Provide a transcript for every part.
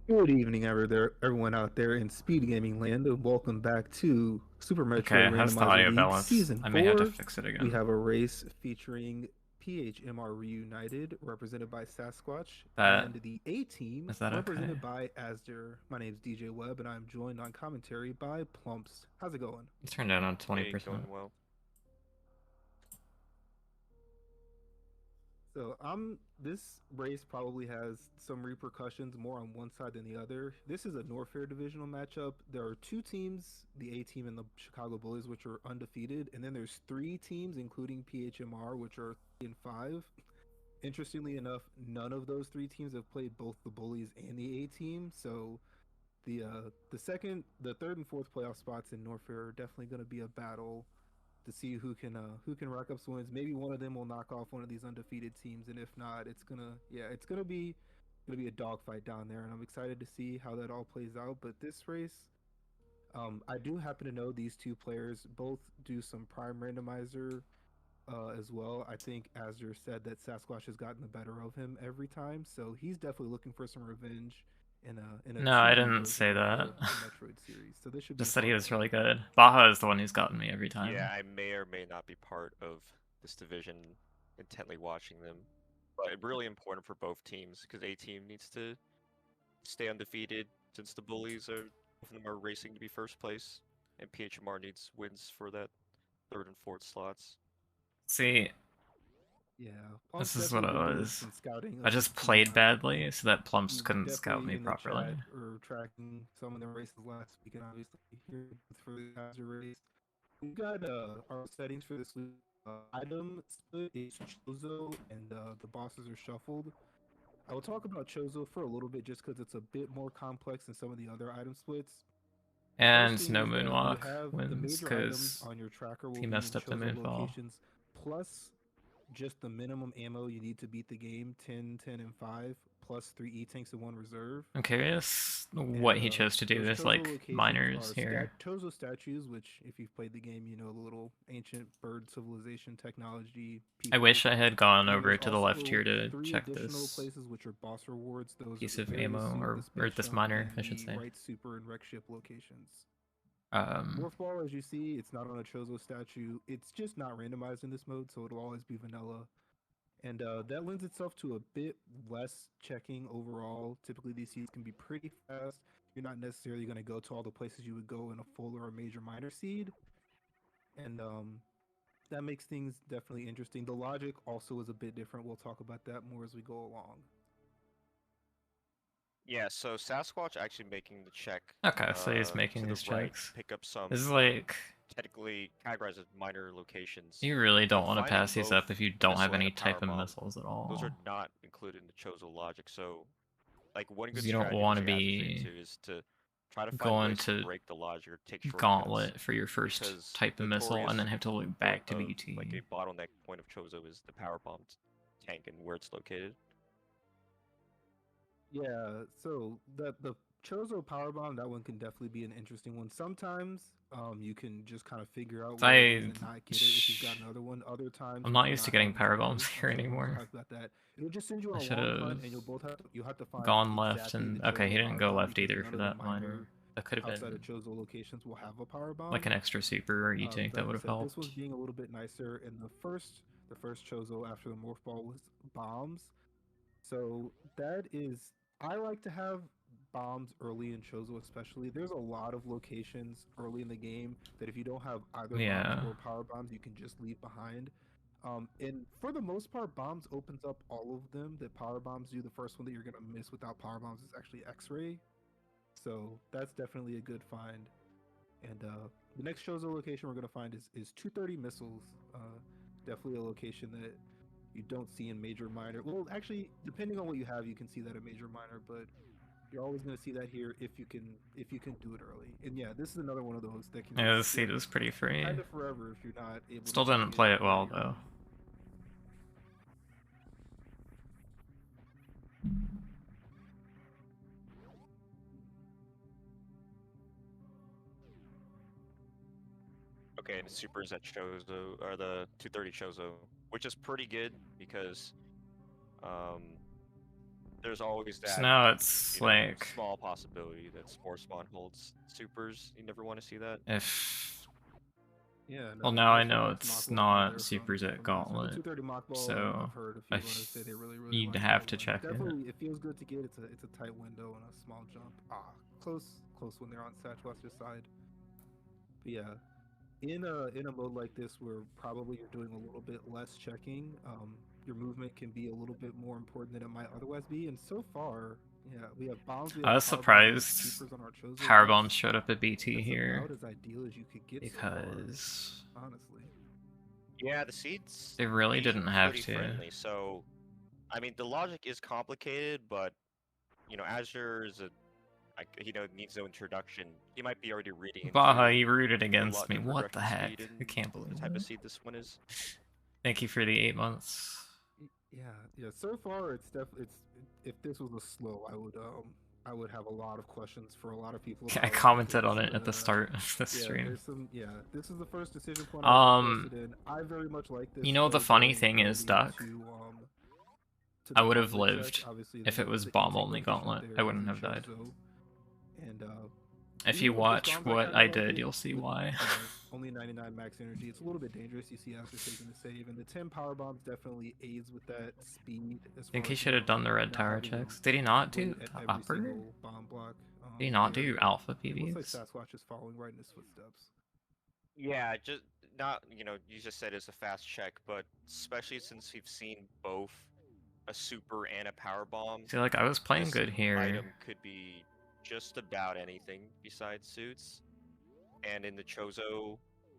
Good evening, everyone out there in speed gaming land, and welcome back to Super Metroid Okay, how's the Randomizer audio League balance? Season I may have to 4. fix it We again. have a race featuring PHMR Reunited, represented by Sasquatch, That and the A Team, is that okay? represented by Asder. My name's DJ Webb, and I'm joined on commentary by Plumps. How's it going? You turned it on Hey, 20%. going well. So this race probably has some repercussions more on one side than the other. This is a Norfair divisional matchup. There are two teams, the A team and the Chicago Bullies, which are undefeated, and then there's three teams, including PHMR, which are 3-5. Interestingly enough, none of those three teams have played both the Bullies and the A team, so the third and fourth playoff spots in Norfair are definitely going to be a battle to see who can rack up some wins. Maybe one of them will knock off one of these undefeated teams, and if not, it's gonna be a dogfight down there, and I'm excited to see how that all plays out. But this race, I do happen to know these two players both do some prime randomizer as well. I think Azure said that Sasquatch has gotten the better of him every time, so he's definitely looking for some revenge in a No, I 2D didn't version say of that. the Metroid series. So this should be a Just said he fun was one. really good. Baja is the one who's gotten me every Yeah, time. I may or may not be part of this division intently watching them. But it's really important for both teams because A team needs to stay undefeated since the bullies are both of them are racing to be first place, and PHMR needs wins for that third and fourth slots. See, Yeah, Plump's this is what definitely it been doing was. some scouting I of these just teams. played badly so that Plumps He's couldn't scout definitely me in the properly. chat or tracking some of the races last week, and obviously here for the Azure race. We've got our settings for this week. Item split is Chozo, and the bosses are shuffled. I will talk about Chozo for a little bit just because it's a bit more complex than some of the other item splits. First And thing no is that you moonwalk have the wins major items because on your tracker will he be in messed up the Chozo moonfall. locations plus just the minimum ammo you need to beat the game 10, 10, and 5, plus 3 E tanks and 1 reserve. I'm curious And what he chose to do those with Chozo like locations miners are here. Chozo statues, which, if you've played the game, you know the little ancient bird civilization technology I people. wish I had gone And then over there's to the left also here to three check additional this places which are boss rewards. Those are piece the of Various ammo, Suit, the or Space this Jump, miner, and I should the say. Right Super and Wreck Ship locations. Um, Morph Ball, as you see, it's not on a Chozo statue. It's just not randomized in this mode, so it'll always be vanilla. And that lends itself to a bit less checking overall. Typically, these seeds can be pretty fast. You're not necessarily going to go to all the places you would go in a full or a major minor seed. And that makes things definitely interesting. The logic also is a bit different. We'll talk about that more as we go along. Yeah, so Sasquatch actually making the check okay, so he's making to the these right checks. to pick up This some is like, technically categorized as minor locations. you really don't But want to finding pass these both up if you a don't have missile and any a power type of bomb, missiles at those are all. not included in the Chozo logic. So like one good Because you don't strategy, want which to like Azure was be into, is to try to find going ways to to break the logic or take shortcuts gauntlet for your first because type of missile and then notorious have to look point back to of like BT. a bottleneck point of Chozo is the power bomb tank and where it's located. Yeah, so the Chozo power bomb, that one can definitely be an interesting one. Sometimes you can just kind of figure out where it is I, and not get it if you've got another one. Other times I'm you not might used to not getting have which power way. bombs here So we'll anymore. talk about that. It'll just send you on I a should long have hunt, and you have to find gone left exactly the and, okay, he Chozo didn't power go bomb left because either none for of the that miner. minor That could have outside of been Chozo locations will have a power like bomb. an extra super or E-tank But that like would I have said, this was helped. being a little bit nicer. And the first Chozo after the morph ball was bombs. So that is, I like to have bombs early in Chozo, especially. There's a lot of locations early in the game that if you don't have either bombs Yeah. or power bombs, you can just leave behind. And for the most part, bombs opens up all of them that power bombs do. The first one that you're gonna miss without power bombs is actually X-ray. So that's definitely a good find. And the next Chozo location we're gonna find is 230 missiles. Definitely a location that you don't see in major minor. Well, actually, depending on what you have, you can see that in major minor, but you're always going to see that here if you can do it early. And yeah, this is another one of those that can Yeah, just this seat skip is pretty free. kind of forever if you're not able to Still check didn't it play it well, very though. early. Okay, and the supers at Chozo are the 230 Chozo, which is pretty good because um, there's always that. So now it's like small possibility that Spore Spawn holds supers. You never want to see that. if. Yeah. Well, now I know it's not supers at Gauntlet, 230 mock ball, so I've heard a few runners say they really you'd like have that to one. check it. Definitely, it feels good to get. It's a tight window and a small jump. Close when they're on Sasquatch's side. But yeah, in a mode like this where probably you're doing a little bit less checking, your movement can be a little bit more important than it might otherwise be. And so far, yeah, we have bombs. I was surprised power bombs showed up at BT here about as ideal as you could get because so far, honestly. Yeah, the seeds. They really didn't have pretty to. Friendly, so, I mean, the logic is complicated, but Azure is needs no introduction. He might be already reading. Baja, you rooted against me. What the heck? I can't believe the type that. of seed this one is. Thank you for the 8 months. Yeah. So far, it's definitely if this was a slow, I would have a lot of questions for a lot of people. I commented on it at the start of the stream. This is the first decision point I'm interested in. I very much like this. You know, the funny thing is, Duck, I would have lived if it was bomb-only Gauntlet. I wouldn't have died. And if you watch what I did, you'll see why. Only 99 max energy. It's a little bit dangerous. You see after taking the save, and the 10 power bombs definitely aids with that speed. I think he should have done the red tower checks. Did he not do upper? Did he not do alpha PBs? Looks like Sasquatch is following right in his footsteps. Yeah, just not you just said it's a fast check, but especially since we've seen both a super and a power bomb. See, like I was playing good here. Item could be just about anything besides suits, and in the Chozo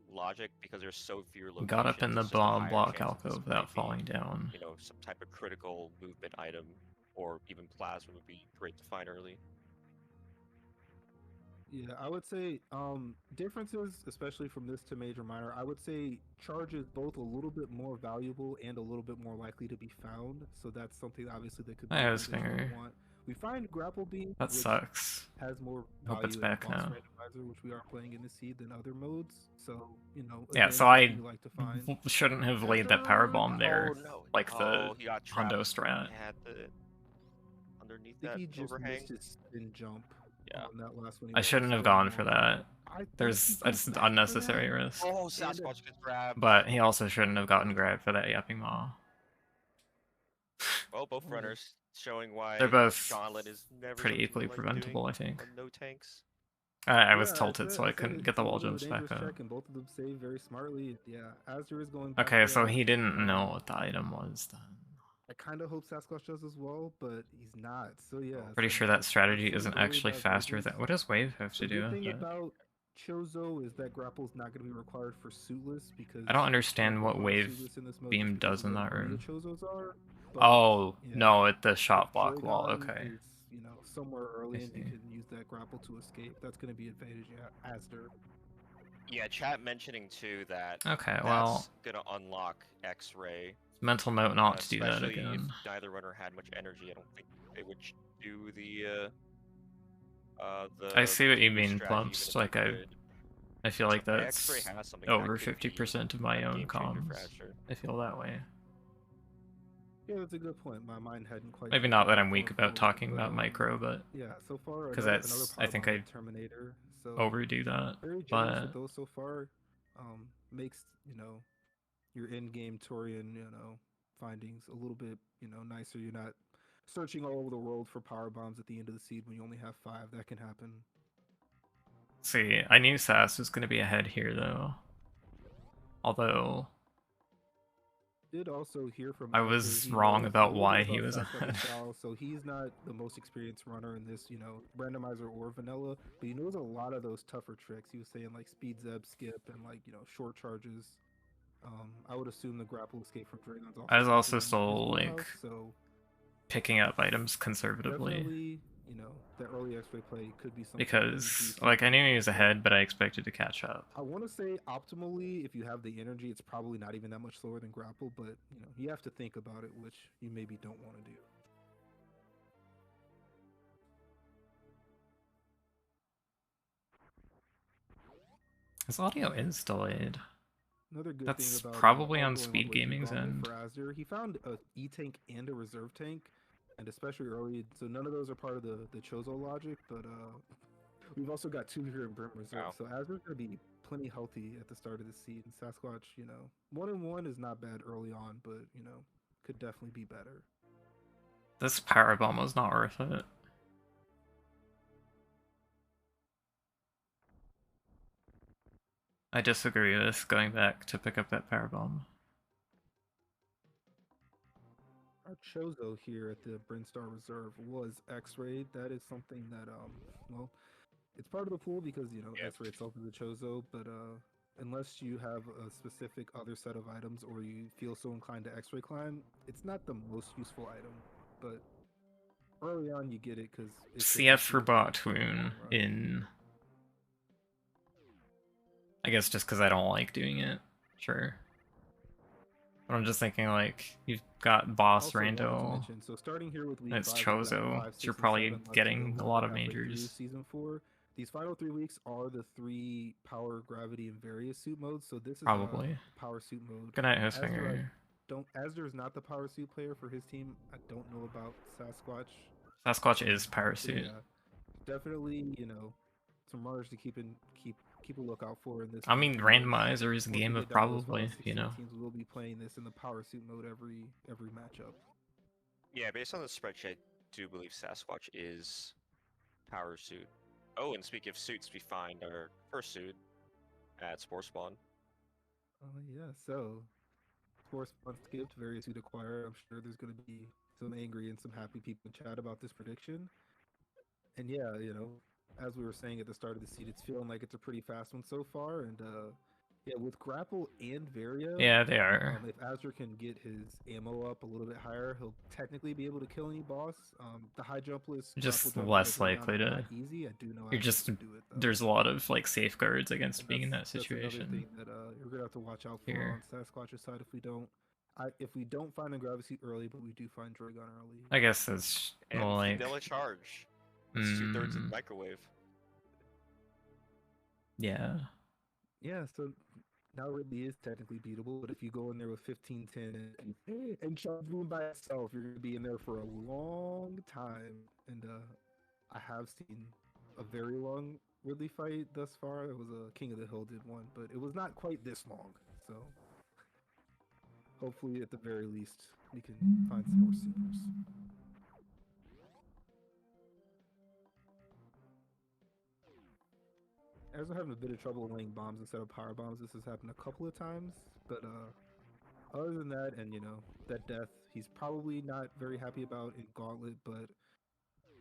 logic, because there's so few locations, got up in the bomb block alcove without falling down. Some type of critical movement item, or even plasma would be great to find early. Yeah, I would say differences, especially from this to major minor, I would say charge is both a little bit more valuable and a little bit more likely to be found. So that's something obviously that could be want. We find grapple beam. That sucks. Has more value. Hope it's back now. Randomizer, which we are playing in the seed than other modes. So Yeah, so I shouldn't have laid that power bomb there, like the Hondo strat. Underneath that overhang. Spin jump. Yeah. That last one I shouldn't have gone for that. There's it's unnecessary risk. Oh, Sasquatch gets grabbed. But he also shouldn't have gotten grabbed for that yapping maw. Well, both runners showing why they're both Gauntlet is never pretty equally preventable, I think. No tanks. I was tilted, so I couldn't get the wall jumps back up. And both of them save very smartly. Yeah, Azure is going. Okay, so he didn't know what the item was then. I kind of hope Sasquatch does as well, but he's not. So yeah. Pretty sure that strategy isn't actually faster than. What does Wave have to do? The thing about Chozo is that grapple is not going to be required for suitless because. I don't understand what Wave beam does in that room. But, oh no, at the shot block wall. Okay. Is, somewhere early, and you can use that grapple to escape. That's going to be advantage Asder. Yeah, chat mentioning too that. Okay, well. Gonna unlock X-ray. Mental note not to do that again. Especially if neither runner had much energy, I don't think they would do the I see what you mean, Plumps. Like I feel like that's over 50% of my own comms. I feel that way. Yeah, that's a good point. My mind hadn't quite. Maybe not that I'm weak about talking about micro, but yeah, so far because that's I think I overdo that. Very generous with those so far. Makes your in-game Torian findings a little bit nicer. You're not searching all over the world for power bombs at the end of the seed when you only have 5. That can happen. See, I knew Sass was going to be ahead here though. Although did also hear from I was wrong about why he was ahead. So he's not the most experienced runner in this, randomizer or vanilla, but he knows a lot of those tougher tricks. He was saying like speed zeb, skip, and like short charges. I would assume the grapple escape from Dragon's also. I was also still like picking up items conservatively. That early X-ray play could be something because like I knew he was ahead, but I expected to catch up. I want to say optimally, if you have the energy, it's probably not even that much slower than grapple, but you have to think about it, which you maybe don't want to do. His audio is delayed. Another good That's thing about probably on Speed Gaming's end. He found a E tank and a reserve tank. and especially early. So none of those are part of the Chozo logic, but we've also got 2 here in Brim Reserve. Wow. So Azur's gonna be plenty healthy at the start of the seed, and Sasquatch, 1-1 is not bad early on, but could definitely be better. This power bomb was not worth it. I disagree with going back to pick up that power bomb. Our Chozo here at the Brinstar Reserve was X-rayed. That is something that well, it's part of the pool because X-ray itself is a Chozo, but unless you have a specific other set of items or you feel so inclined to X-ray climb, it's not the most useful item. But early on, you get it because CF for Botwoon in. I guess just because I don't like doing it. Sure. But I'm just thinking, like, you've got boss Also Rando. So starting here with week It's 5, Chozo. 5, 6, You're and probably 7 left to getting go. a lot of Halfway majors. through Season 4. These final 3 weeks are the 3 power, gravity, and various suit modes. So this is probably power suit mode. Good night, Hostfinger. Asder is not the power suit player for his team. I don't know about Sasquatch. Sasquatch is power suit. Yeah, definitely. Some runners to keep a lookout for in this. I mean, Randomizer is a game of probably. Teams will be playing this in the power suit mode every matchup. Yeah, based on the spreadsheet, I do believe Sasquatch is power suit. Oh, and speaking of suits, we find our first suit at Spore Spawn. Oh yeah, so Spore Spawn skipped, various suit acquired. I'm sure there's going to be some angry and some happy people in chat about this prediction. And yeah, as we were saying at the start of the seed, it's feeling like it's a pretty fast one so far. And yeah, with Grapple and Varia, yeah, they are. If Azure can get his ammo up a little bit higher, he'll technically be able to kill any boss. The high jumpless, just less likely to. Easy. I do know. You're just do it, there's a lot of like safeguards against being in that situation. That's another thing that you're gonna have to watch out for on Sasquatch's side if we don't find a Gravity early, but we do find Dragon early. I guess that's more like vanilla charge. It's 2/3 in the microwave. Yeah. Yeah, so now Ridley is technically beatable, but if you go in there with 15-10 and charge Boom by itself, you're gonna be in there for a long time. And I have seen a very long Ridley fight thus far. It was a King of the Hill did one, but it was not quite this long. So hopefully, at the very least, we can find some more supers. As we're having a bit of trouble laying bombs instead of power bombs, this has happened a couple of times. But other than that, and that death, he's probably not very happy about in Gauntlet, but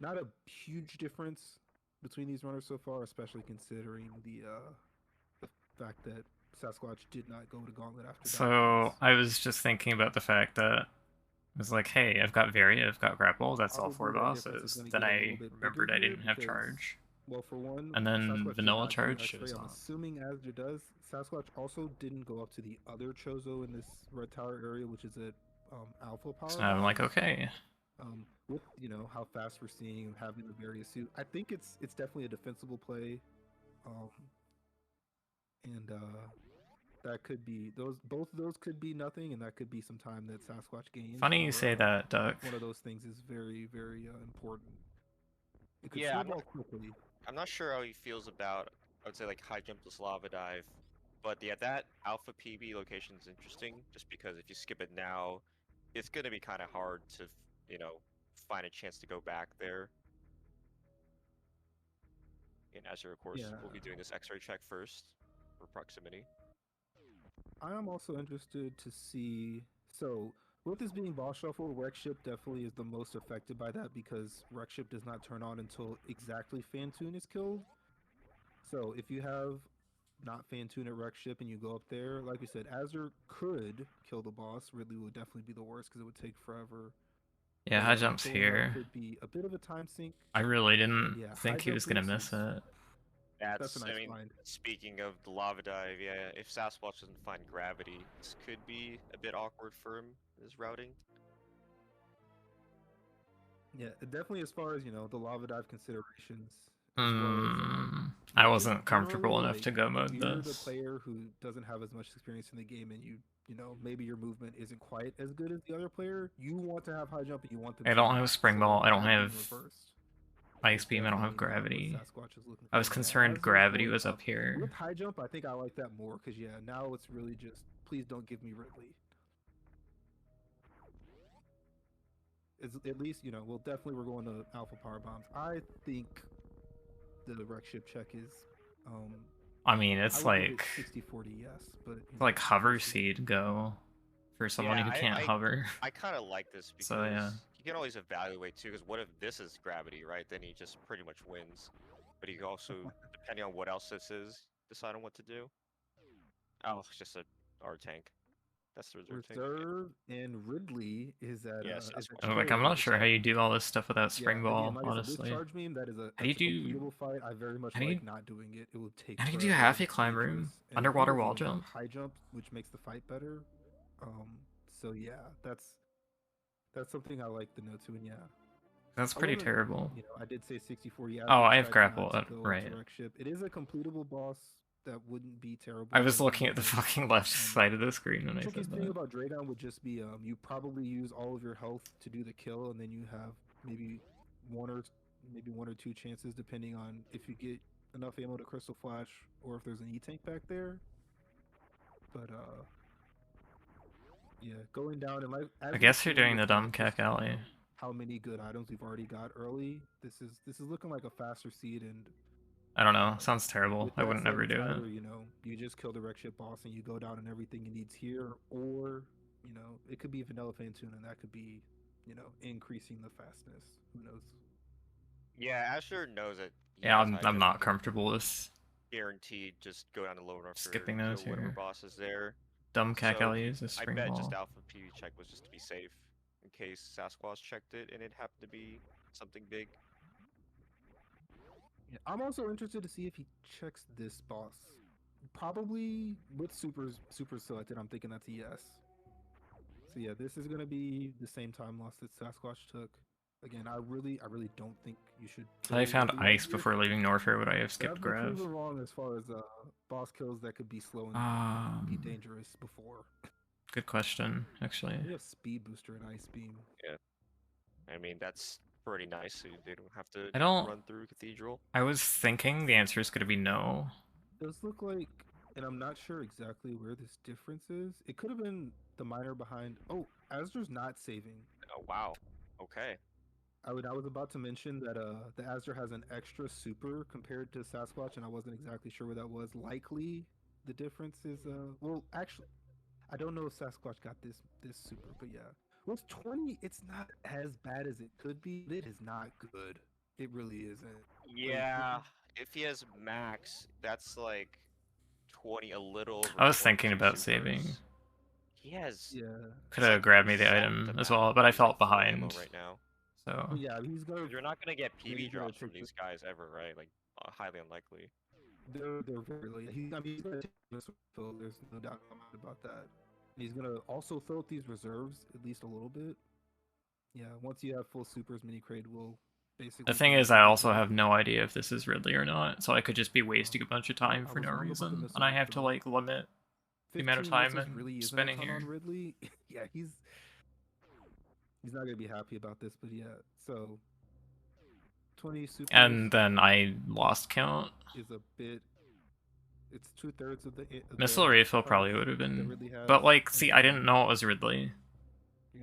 not a huge difference between these runners so far, especially considering the fact that Sasquatch did not go to Gauntlet after that. So I was just thinking about the fact that it was like, hey, I've got Varia, I've got Grapple, that's all 4 bosses. Then I remembered I didn't have charge. Well, for one, and then vanilla charge. I'm assuming Azure does. Sasquatch also didn't go up to the other Chozo in this red tower area, which is at Alpha Power. So I'm like, okay. With how fast we're seeing having the various suit, I think it's definitely a defensible play, and that could be both of those could be nothing, and that could be some time that Sasquatch gains. Funny you say that, Duck. One of those things is very, very important. It could yeah, quickly. I'm not sure how he feels about, I would say, like high jumpless lava dive, but yeah, that Alpha PB location is interesting just because if you skip it now, it's gonna be kind of hard to find a chance to go back there. And Azure, of course, will be doing this X-ray check first for proximity. I am also interested to see. So, with this being boss shuffle, Wreck Ship definitely is the most affected by that because Wreck Ship does not turn on until exactly Fantoon is killed. So, if you have not Fantoon at Wreck Ship and you go up there, like we said, Azure could kill the boss. Ridley would definitely be the worst because it would take forever. Yeah, high jumps here. Could be a bit of a time sink. I really didn't think he was gonna miss it. That's a nice find. Speaking of the lava dive, yeah, if Sasquatch doesn't find gravity, this could be a bit awkward for him, his routing. Yeah, definitely as far as, the lava dive considerations. I wasn't comfortable enough to go mode this. If you're this. the player who doesn't have as much experience in the game and you you know, maybe your movement isn't quite as good as the other player, you want to have high jump and you want them I to don't have not, Spring so Ball, I don't that being have reversed Ice is Beam, I don't have definitely what Gravity. Sasquatch is looking I for. was Yeah, concerned as they're Gravity going was up with here. high jump, I think I like that more because yeah, now it's really just please don't give me Ridley. It's, at least you know, well, definitely we're going to Alpha Power Bombs. I think the wreck ship check is I mean, I it's would give it like 60-40 yes, but you know, like hover we'll see. seed go for someone who can't hover. I kind of like this because So yeah, you can always evaluate too. Because what if this is gravity, right? Then he just pretty much wins. But he can also, depending on what else this is, decide on what to do. Oh, it's just a R tank. That's the reserve tank. Reserve and Ridley is at Yeah, is at like trade. I'm not sure how you do all this stuff without Yeah, Spring Ball, again, like I said, with honestly. charge meme, that is a How do that's a you do? completable fight. I very much How do you, like not doing it. It will take. how do you do forever half and a it's climb dangerous. room? And Underwater here's wall the jump? high jump, which makes the fight better. So yeah, that's something I like to know too. And yeah, That's pretty terrible. You know, I did say 64. Yeah, Oh, I have grapple, right. Ship. It is a completable boss that wouldn't be terrible. I was looking at the fucking left side of the screen when I said that. The thing that. about Dragon would just be you probably use all of your health to do the kill, and then you have maybe one or two chances depending on if you get enough ammo to Crystal Flash or if there's an E-tank back there. But yeah, going down and like I guess you're doing the dumb cack alley. How many good items we've already got early? This is looking like a faster seed, and I don't know. Sounds terrible. I wouldn't ever do either, it. you know, you just kill the wreck ship boss and you go down and everything you need's here, or you know, it could be Vanilla Phantoon and that could be, you know, increasing the fastness. Who knows? Yeah, Asher knows it. Yeah, I'm not comfortable with guaranteed just go down to lower enough skipping those here. Whatever boss is there. Dumb cack alley is a Spring Ball. I bet just Alpha PV check was just to be safe in case Sasquatch checked it and it happened to be something big. Yeah, I'm also interested to see if he checks this boss. Probably with super selected, I'm thinking that's a yes. So yeah, this is gonna be the same time loss that Sasquatch took. Again, I really don't think you should. I found ice before leaving Norfair, would I have skipped Grav? I've been wrong as far as boss kills that could be slow and be dangerous before. Good question, actually. We have speed booster and ice beam. Yeah, I mean that's pretty nice. So they don't have to run through Cathedral. I was thinking the answer is gonna be no. It does look like, and I'm not sure exactly where this difference is. It could have been the miner behind. Oh, Asder's not saving. Oh wow. Okay. I was about to mention that the Asder has an extra super compared to Sasquatch, and I wasn't exactly sure where that was. Likely, the difference is well, actually, I don't know if Sasquatch got this super, but yeah, with 20, it's not as bad as it could be. It is not good. It really isn't. Yeah, if he has max, that's like 20 a little. I was thinking about saving. He has. Yeah. Could have grabbed me the item as well, but I felt behind. Right now. So. Well, yeah, he's gonna. You're not gonna get PV drops from these guys ever, right? Like highly unlikely. They're very late. He's gonna take this fill. There's no doubt about that. He's gonna also fill out these reserves at least a little bit. Yeah, once you have full supers, mini crate will basically. The thing is, I also have no idea if this is Ridley or not, so I could just be wasting a bunch of time for no reason, and I have to like limit the amount of time I'm really spending here. Ridley, yeah, he's not gonna be happy about this, but yeah, so 20 supers. And then I lost count. Is a bit. It's 2/3 of the. Missile refill probably would have been, but like, see, I didn't know it was Ridley.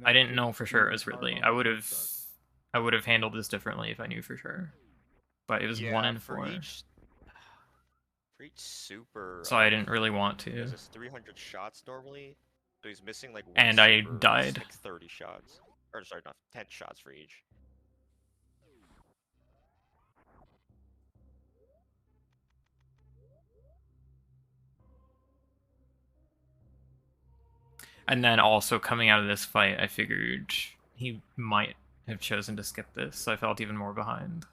I didn't know for sure it was Ridley. I would have handled this differently if I knew for sure. But it was 1 in 4. For each super. So I didn't really want to. There's 300 shots normally, so he's missing like 1 and I super, died. like 30 shots, or sorry, not 10 shots for each. And then also coming out of this fight, I figured he might have chosen to skip this, so I felt even more behind.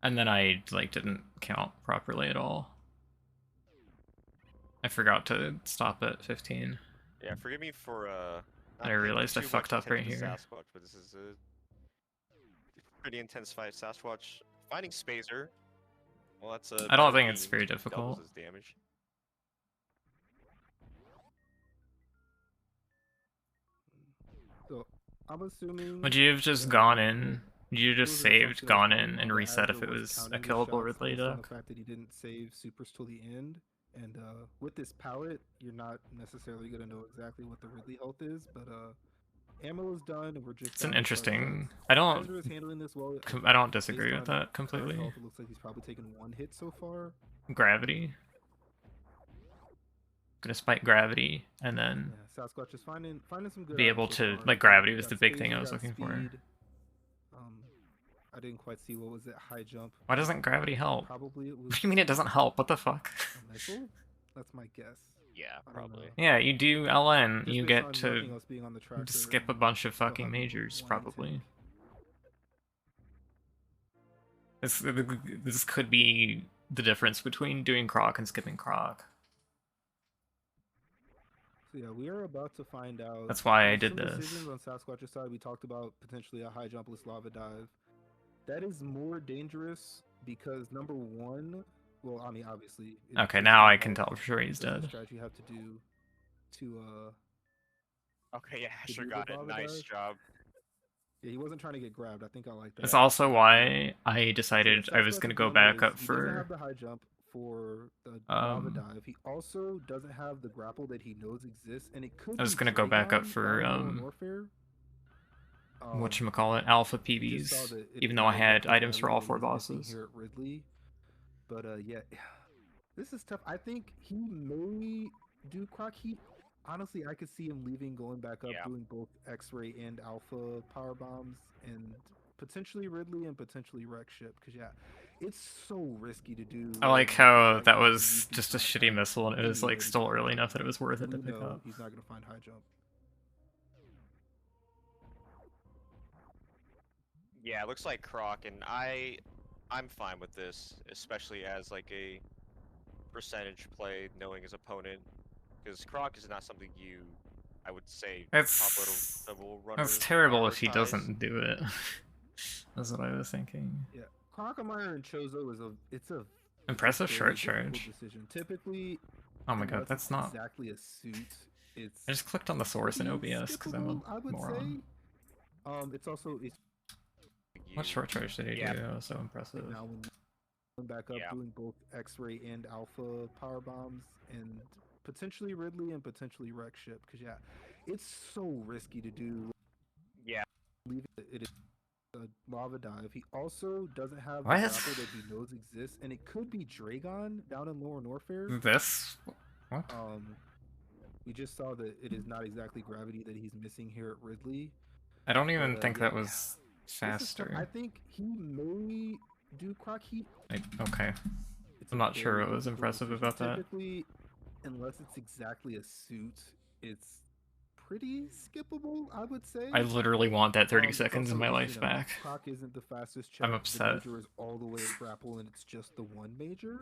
And then I like didn't count properly at all. I forgot to stop at 15. Yeah, forgive me for and I realized I fucked up right here. Sasquatch, but this is Pretty intense fight. Sasquatch finding Spacer. Well, that's a. I don't better think it's beam, very doubles difficult. his damage. So I'm assuming. Would you have just gone in? You just saved, gone in, and reset if it was a killable Ridley based on duck? the fact that he didn't save supers till the end, and with this palette, you're not necessarily gonna know exactly what the Ridley health is, but ammo is done, and we're just. It's an down to charge interesting. shots. I don't. Ezra is handling this well. I don't disagree Based with on that completely. current health, it looks like he's probably taken one hit so far. Gravity. Gonna spike gravity and then Yeah, Sasquatch is finding some good. be able so to far. like gravity was Got the big Spacer, thing I was got looking for. speed. I didn't quite see what was it. High jump. Why doesn't gravity help? Probably it was. What do you mean it doesn't help? What the fuck? A missile? That's my guess. Yeah, I don't probably. know. Yeah, you do LN, Just you based get on to nothing else being on the tractor, skip a then bunch of still fucking have majors, one probably. intake. This could be the difference between doing Croc and skipping Croc. So yeah, we are about to find out. That's why I some did this. Decisions on Sasquatch's side. We talked about potentially a high jumpless lava dive. That is more dangerous because number one, well, I mean, obviously. Okay, now I can tell for sure he's dead. dead. Strategy you have to do to Okay, yeah, to Asher do the got it. lava Nice dive. job. Yeah, he wasn't trying to get grabbed. I think I like that. That's also why I decided So yeah, I was Sasquatch gonna go again back is- up he doesn't for have the high jump for the lava dive. He also doesn't have the grapple that he knows exists, and it could. I was be gonna go back up Dragon for down in Modern Warfare. whatchamacallit, alpha We just saw PBs, that it even is though I not had exactly items for all gravity 4 that he's missing bosses. here at Ridley. But yeah, this is tough. I think he may do Croc. Honestly, I could see him leaving, going back up, doing both X-ray and Alpha power bombs, and potentially Ridley and potentially wreck ship. Because yeah, it's so risky to do. I like how that was just a shitty missile and it was like still early enough that it was worth it to We pick know up. he's not gonna find high jump. Yeah, it looks like Croc, and I'm fine with this, especially as like a percentage play, knowing his opponent, because Croc is not something I would say, That's level runners terrible if he prioritize. doesn't do it. That's what I was thinking. Yeah, Crocomire and Chozo is a Impressive short very difficult charge. decision. Typically, Oh my god, unless that's it's not. exactly a suit. It's I just clicked on the source in pretty OBS because I'm skippable, I a would moron. say. It's also What short charge did he do? That was so impressive. now when going back up, doing both X-ray and Alpha power bombs, and potentially Ridley and potentially wreck ship. Because yeah, it's so risky to do. Yeah. Leave it is a lava dive. He also doesn't have the What? grapple that he knows exists, and it could be Dragon down in Lower Norfair. This? What? We just saw that it is not exactly gravity that he's missing here at Ridley. I don't even But, think yeah, that was faster. I think he may do Croc Heat. Okay. It's I'm a not sure very what was difficult impressive decision. about that. Typically, unless it's exactly a suit, it's pretty skippable, I would say. I literally want that 30 It's seconds of also, my life you know, back. Croc isn't the fastest check. I'm upset. The major is all the way at grapple, and it's just the one major.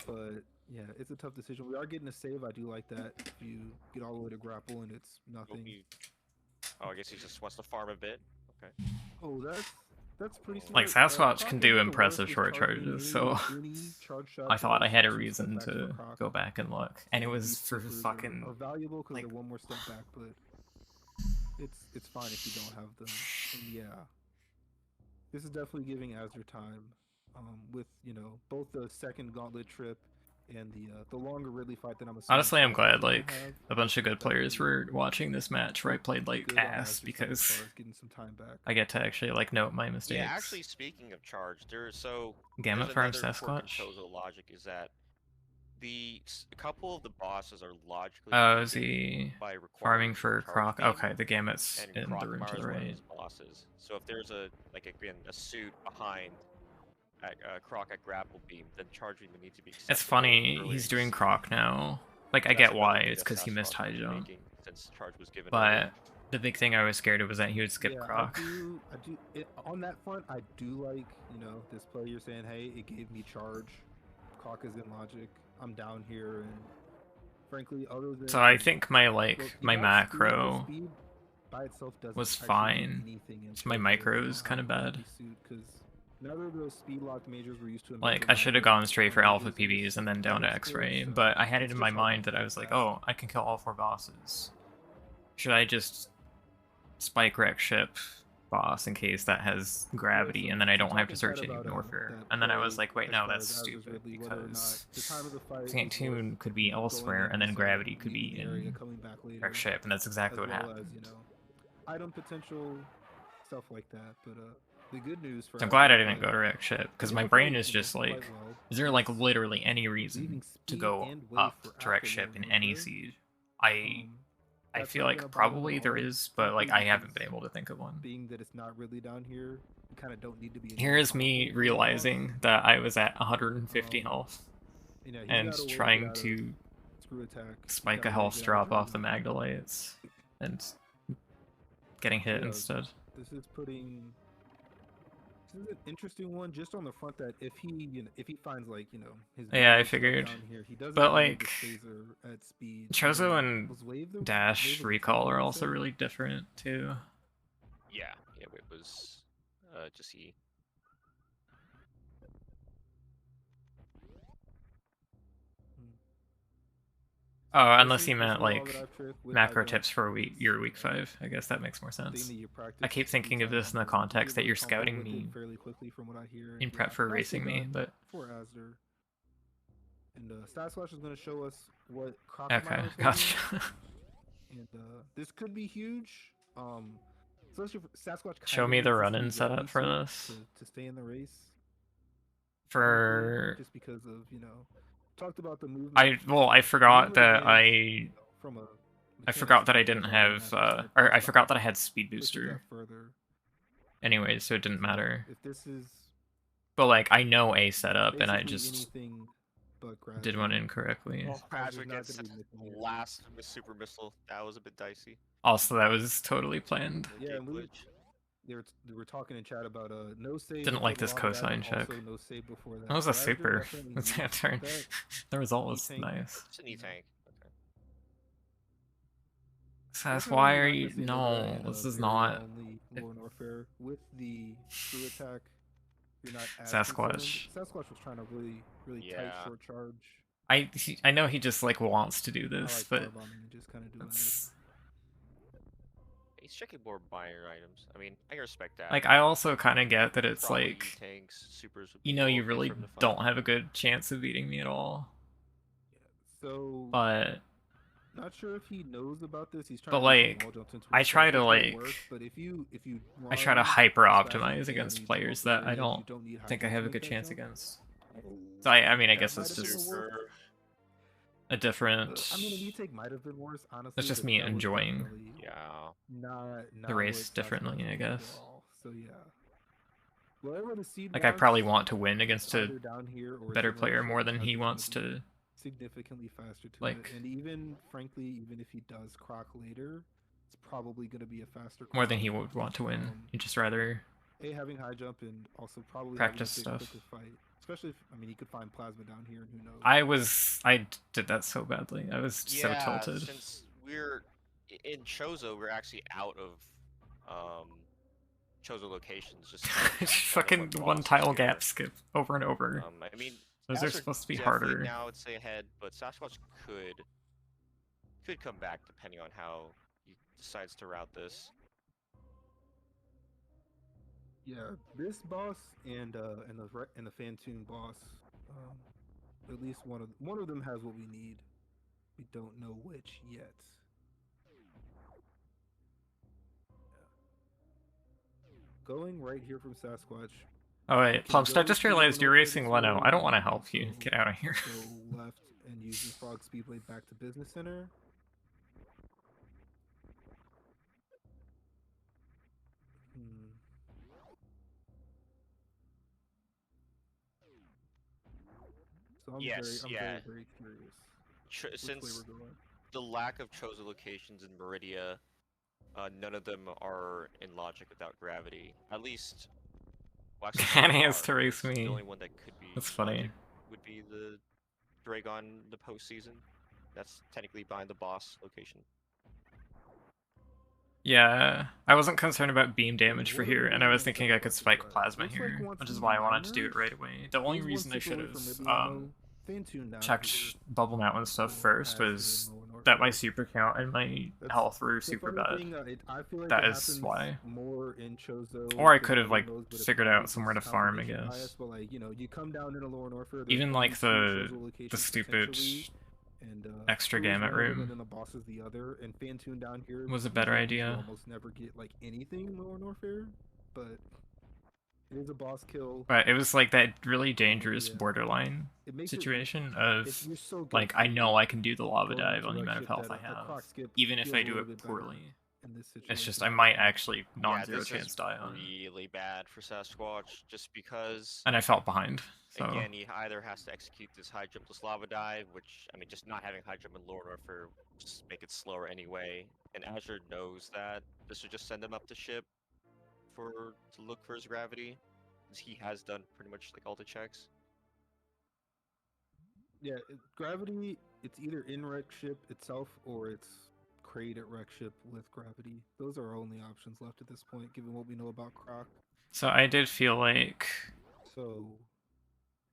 But yeah, it's a tough decision. We are getting a save. I do like that. If you get all the way to grapple and it's nothing. Oh, I guess he just wants to farm a bit. Okay. Oh, that's pretty smart. Like, Sasquatch Croc can isn't do the impressive worst short with targeting charges, so any charge shots I thought I had a or reason step back to for Croc. go back and look. And it was These for supers fucking... are valuable because like- they're one more step back, but it's fine if you don't have them. And yeah, this is definitely giving Azure time. With both the second gauntlet trip and the longer Ridley fight that I'm assuming. Honestly, I'm glad, Sasquatch's gonna like, have. a bunch of good players were watching this match where I played, like, Good on ass, Azure side as because far as getting some time back. I get to actually, like, note my mistakes. Yeah, actually, speaking of charge, there's Gamut Farm another quirk in Sasquatch? Chozo logic is that a couple of the bosses are logically Oh, is defeated he by requiring farming for charge Croc? beam, Okay, the Gamut's and in the room to Crocomire the is one of right. those bosses. So if there's a suit behind Croc at grapple beam, then charging would need to be. It's acceptable funny, early he's in doing the Croc now. Like, I That's get another why, bit it's of because he missed Sasquatch high was jump. making, since charge was given But early. the big thing I was scared of was that he would skip Yeah, Croc. I do. On that front, I do like this play. You're saying, hey, it gave me charge. Croc is in logic. I'm down here, and frankly, other than So I think my, like, look, he my got speed, but macro... speed by itself doesn't was actually do fine. anything So my into micro is the, kind of bad. suit, 'cause neither of those speed locked majors were used to. Like, I should have gone straight for alpha PBs and then down to X-ray, but I had it in my mind that I was like, oh, I can kill all 4 bosses. Should I just spike wreck ship boss in case that has gravity, and then I don't have to search any warfare? And then I was like, wait, no, that's stupid, because Scantoon could be elsewhere, and then gravity could be in wreck ship, and that's exactly what happened. Item potential, stuff like that, but the good news for I'm glad I didn't go to wreck ship, because my brain is just like, is there like literally any reason to go up to wreck ship in any siege? I feel like probably there is, but like I haven't been able to think of one. Being that it's not really down here, you kind of don't need to be. Here is me realizing that I was at 150 health and trying to spike a health drop off the Magdalites and getting hit instead. This is an interesting one, just on the front that if he finds like his I figured, down here, he doesn't but need like the phaser at speed. Chozo and Was Wave the- Dash Wave the Recall are phaser? also really different too. Yeah, it was just E. Oh, unless you meant like macro tips for your week 5. I guess that makes more sense. I keep thinking of this in the context that you're scouting me in prep for racing me, but and Sasquatch is going to show us what okay, gotcha. And this could be huge. Especially for Sasquatch. Show me the run-in setup for this. To stay in the race. For just because of talked about the movement. I forgot that I forgot that I didn't have or I forgot that I had speed booster. Anyway, so it didn't matter. If this is, but like I know a setup and I just did one incorrectly. Well, Crash against last with super missile, that was a bit dicey. Also, that was totally planned. Yeah, they were talking in chat about no save. Didn't like this cosine check. No save before that. That was a super. That's that turn. The result was nice. It's an E-tank. Sas, why are you? No, this is not. With the screw attack, you're not Sasquatch. Sasquatch was trying to really tight short charge. I know he just like wants to do this, but he's checking more minor items. I mean, I can respect that. Like, I also kind of get that it's probably like, tanks, supers you really don't have a good chance of beating me at all. So, but not sure if he knows about this. He's trying. But like, I try to like, but if you I try to hyper optimize against players that I don't think I have a good chance against. So I mean, I guess it's just a different. I mean, a retake might have been worse, honestly. It's just me enjoying the race differently, I guess. So yeah. Whatever the seed like I probably want to win against a better zero player shot, more than he wants to. Significantly faster to like, it. And even if he does croc later, it's probably going to be a faster croc. More than he would want to win. He'd just rather having high jump and also probably practice stuff. Fight. Especially if he could find plasma down here, and who knows. I did that so badly. I was so tilted. Since we're in Chozo, we're actually out of Chozo locations. Just fucking one tile gap skip over and over. I mean, those are supposed to be harder. Now I'd say ahead, but Sasquatch could come back depending on how he decides to route this. Yeah, this boss and the Fantoon boss, at least one of them has what we need. We don't know which yet. Going right here from Sasquatch. Oh wait, Plumps, I just realized you're racing Leno. I don't want to help you. Get out of here. Go left and use the Frog Speedblade back to Business Center. So I'm very curious. Since the lack of chosen locations in Meridia, none of them are in logic without gravity. At least. Well, Annie has to race me. The only one that could be. That's funny. Would be the Dragon the postseason. That's technically behind the boss location. Yeah, I wasn't concerned about beam damage for here, and I was thinking I could spike plasma here, which is why I wanted to do it right away. The only reason I should have checked Bubble Mountain stuff first was that my super count and my health were super bad. That is why. Or I could have like figured out somewhere to farm, I guess. Even like the stupid extra gamut room was a better idea. Almost never get like anything in Lower Norfair, but it is a boss kill. But it was like that really dangerous borderline situation of like I know I can do the lava dive on the amount of health I have, even if I do it poorly. It's just I might actually non-zero chance die on it. Really bad for Sasquatch, just because. And I felt behind. So. Again, he either has to execute this high jumpless lava dive, which I mean, just not having high jump in Lower Norfair just make it slower anyway. And Azure knows that. This would just send him up to ship to look for his gravity, because he has done pretty much like all the checks. Yeah, gravity. It's either in wreck ship itself or it's crate at wreck ship with gravity. Those are our only options left at this point, given what we know about Croc. So I did feel like. So.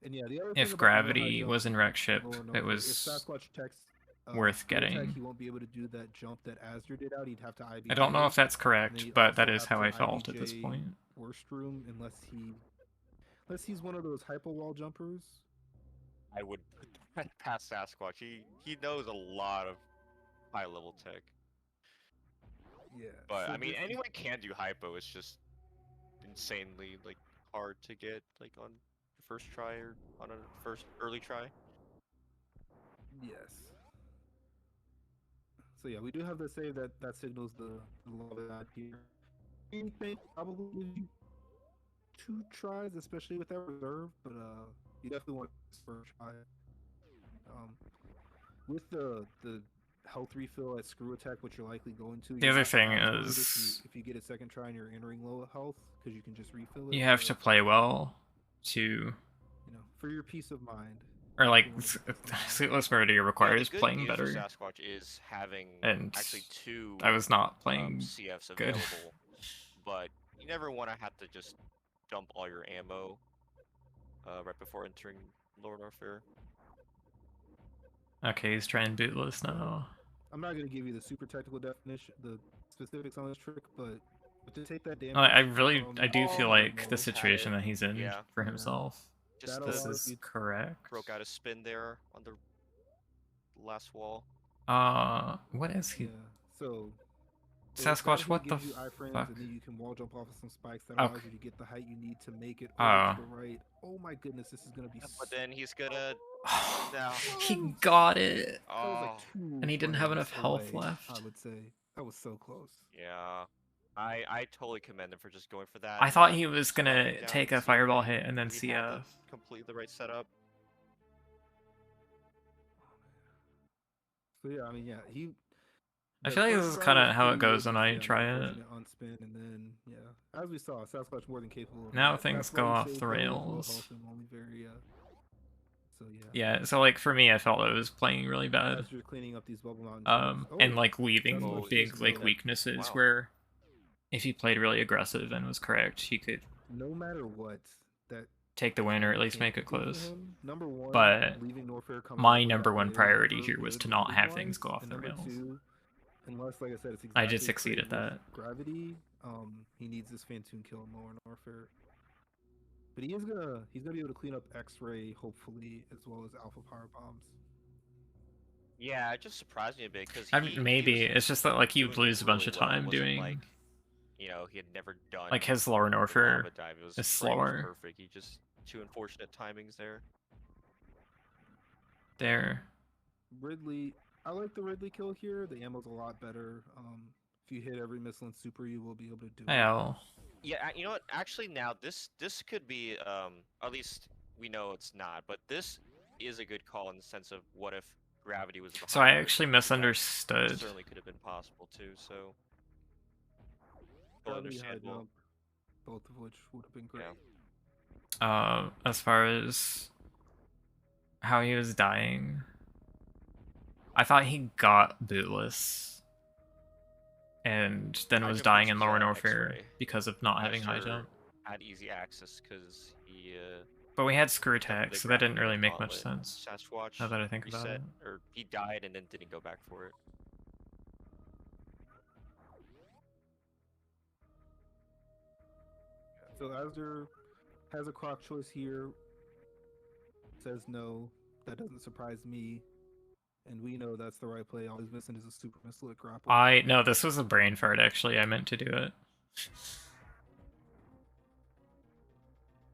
And yeah, the other if gravity was in wreck ship, it was worth getting. He won't be able to do that jump that Azure did out. He'd have to IB. I don't know if that's correct, but that is how I felt at this point. Worst room, unless he's one of those hyper wall jumpers. I would put that past Sasquatch. He knows a lot of high level tech. Yeah. But so I mean, anyone can do hypo. It's just insanely like hard to get like on first try or on a first early try. Yes. So yeah, we do have to say that signals the lava dive here. I think probably gives you 2 tries, especially with that reserve, but you definitely want this first try. With the health refill at screw attack, which you're likely going to. The other thing is if you get a second try and you're entering low health, because you can just refill it. You have to play well to, for your peace of mind. Or like, Sleepless Murder requires playing better. Sasquatch is having and actually 2. I was not playing CFs good. Available, but you never want to have to just dump all your ammo right before entering Lower Norfair. Okay, he's trying bootless now. I'm not gonna give you the super technical definition, the specifics on this trick, but to take that damage. I do feel like the situation that he's in for himself. Just this is correct. Broke out a spin there on the last wall. What is he? Yeah. So Sasquatch, what the fuck? And then you can wall jump off of some spikes that allows you to get the height you need to make it to the right. Oh my goodness, this is gonna be. But then he's gonna. No. He got it. Oh. And he didn't have enough health left. I would say that was so close. Yeah. I totally commend him for just going for that. I thought he was gonna take a fireball hit and then CF. Complete the right setup. So yeah, I mean, yeah, I feel like this is kind of how it goes when I try it. On spin, and then as we saw, Sasquatch more than capable of now things go off the rails. So yeah, so like for me, I felt I was playing really bad. Cleaning up these bubble mountains. And like leaving big like weaknesses where if he played really aggressive and was correct, he could no matter what that take the win or at least make it close. Number one, but my number one priority here was to not have things go off the rails. Unless, like I said, it's I did succeed at that. Gravity, he needs this Phantoon kill in Lower Norfair. But he's gonna be able to clean up X-Ray, hopefully, as well as Alpha Power Bombs. Yeah, it just surprised me a bit because maybe it's just that like he would lose a bunch of time doing. Like, he had never done like his Lower Norfair is slower. Perfect. He just 2 unfortunate timings there. Ridley, I like the Ridley kill here. The ammo's a lot better. If you hit every missile in super, you will be able to do it. Yeah, you know what? Actually, now this could be at least we know it's not, but this is a good call in the sense of what if gravity was behind. So I actually misunderstood. That certainly could have been possible too. So understandable. Both of which would have been great. Yeah. As far as how he was dying, I thought he got bootless and then was dying in lower Norfair because of not having high jump. Had easy access because he. But we had screw attack, so that didn't really make much sense. Sasquatch now that I think about it. Or he died and then didn't go back for it. So Asder has a croc choice here. Says no. That doesn't surprise me. And we know that's the right play. All he's missing is a super missile at grapple. No, this was a brain fart, actually. I meant to do it.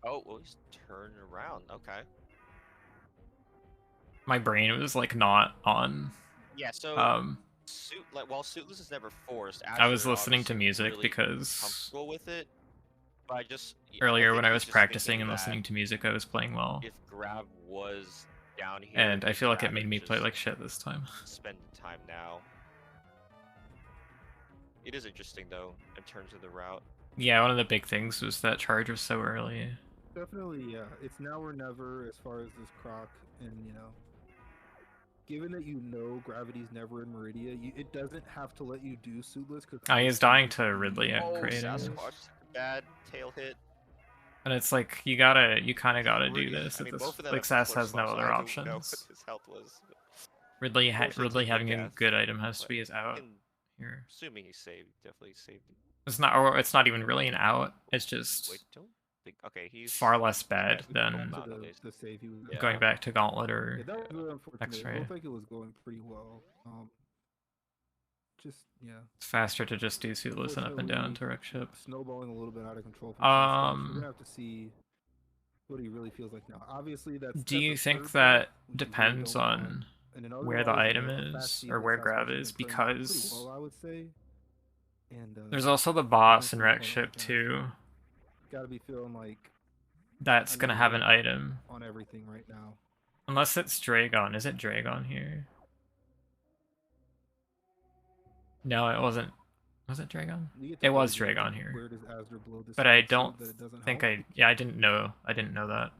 Oh, well, he's turned around. Okay. My brain was, like, not on. Yeah, so... while Suitless is never forced, I was listening to music really because... comfortable with it. But I just... Earlier, when I was practicing and listening to music, I was playing well. If grab was down here... And I feel like it made me play like shit this time. Spend time now. It is interesting, though, in terms of the route. Yeah, one of the big things was that charge was so early. Definitely, yeah. It's now or never as far as this croc, and, you know... Given that you know gravity's never in Meridia, it doesn't have to let you do suitless. He's dying to Ridley at creative. Sasquatch, bad tail hit. And it's like, you kind of gotta do this. Like, Sass has no other options. Ridley having a good item has to be his out here. Assuming he saved, definitely saved. It's not even really an out. It's just okay, he's far less bad than the save he was going back to Gauntlet or that was really unfortunate. X-ray. I don't think it was going pretty well. Just it's faster to just do suitless and up and down to wreck ship. Snowballing a little bit out of control. We're gonna have to see what he really feels like now. Obviously, do you think that depends on where the item is or where grab is? Because well, I would say. And there's also the boss in wreck ship too. Gotta be feeling like that's gonna have an item on everything right now. Unless it's Dragon. Is it Dragon here? No, it wasn't. Was it Dragon? It was Dragon here. Where does Asder blow this but I don't think help? I didn't know that.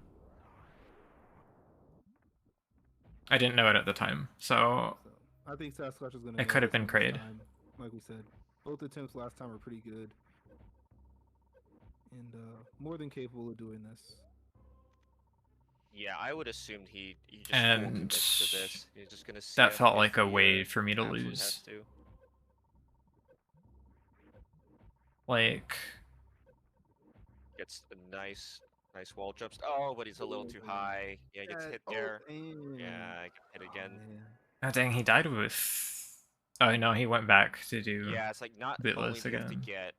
I didn't know it at the time. So I think Sasquatch is gonna. It could have been Kraid. Like we said, both attempts last time were pretty good. And more than capable of doing this. Yeah, I would assume he just and to this. He's just gonna see that felt like a way for me to lose. Like gets a nice wall jumps. Oh, but he's a little too high. Yeah, he gets hit there. Yeah, I get hit again. Oh dang, he died with. Oh no, he went back to do. Yeah, it's like not bootless only again. To get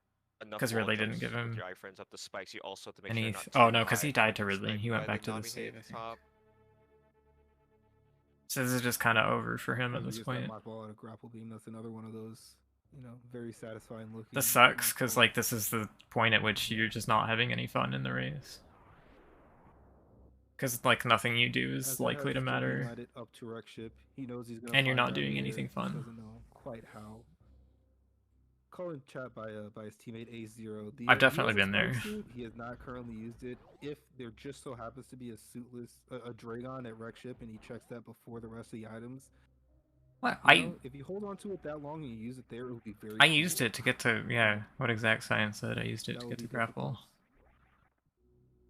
because Ridley didn't give him your iframes up the spikes, you also have to make any. Sure oh no, because he died to Ridley. He went back to the save. So this is just kind of over for him at this point. Ball at a grapple beam. That's another one of those, you know, very satisfying looking. This sucks because like this is the point at which you're just not having any fun in the race. Because like nothing you do is likely to matter. Up to wreck ship. He knows he's gonna and you're not doing anything fun. Doesn't know quite how. Call in chat by his teammate A0. I've definitely been there. He has not currently used it. If there just so happens to be a suitless, a Dragon at wreck ship, and he checks that before the rest of the items. What? If you hold on to it that long and you use it there, it would be very. I used it to get to what Exact Science said. I used it to get to grapple.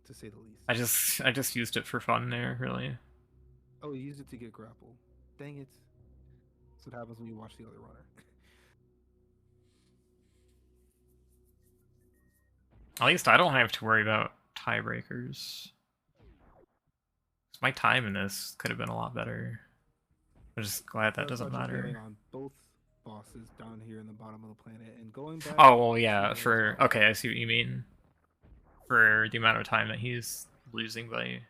To say the least. I just used it for fun there, really. Oh, you used it to get grapple. Dang it! That's what happens when you watch the other runner. At least I don't have to worry about tiebreakers. My time in this could have been a lot better. I'm just glad that doesn't matter. On both bosses down here in the bottom of the planet and going back. Oh well, yeah. Okay, I see what you mean. For the amount of time that he's losing by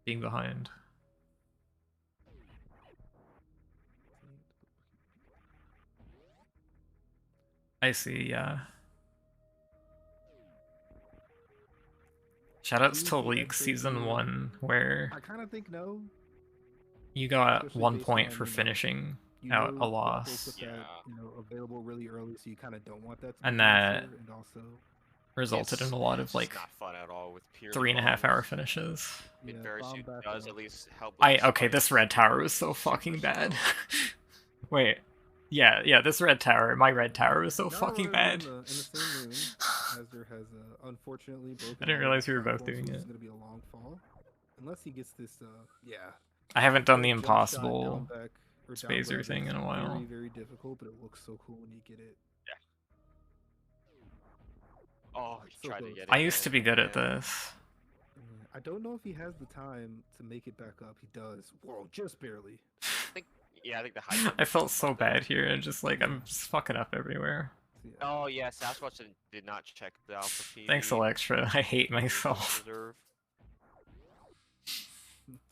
being behind. I see. Yeah. Shoutouts to League Season 1, where I kind of think no. You got 1 point for finishing out a loss. Yeah. Available really early, so you kind of don't want that. And that and also resulted in a lot of like not fun at all with 3.5 hour finishes. Varisuit does at least help. Okay, this red tower was so fucking bad. Wait, Yeah, this red tower. My red tower was so Now fucking we're bad. in the same room. Azure has unfortunately broken. I didn't realize we were both doing so it. It's gonna be a long fall, unless he gets this. Yeah. I haven't done The the jump shot impossible down back, or down spacer grab thing is in a while. Very, very difficult, but it looks so cool when you get it. Yeah. Oh, he So tried to close. get it. I used to be good at man. this. I don't know if he has the time to make it back up. He does. Whoa, just barely. I think the high. I felt so bad here, and just like I'm just fucking up everywhere. Oh yeah, Sasquatch did not check the alpha PV. Thanks, Electra. I hate myself.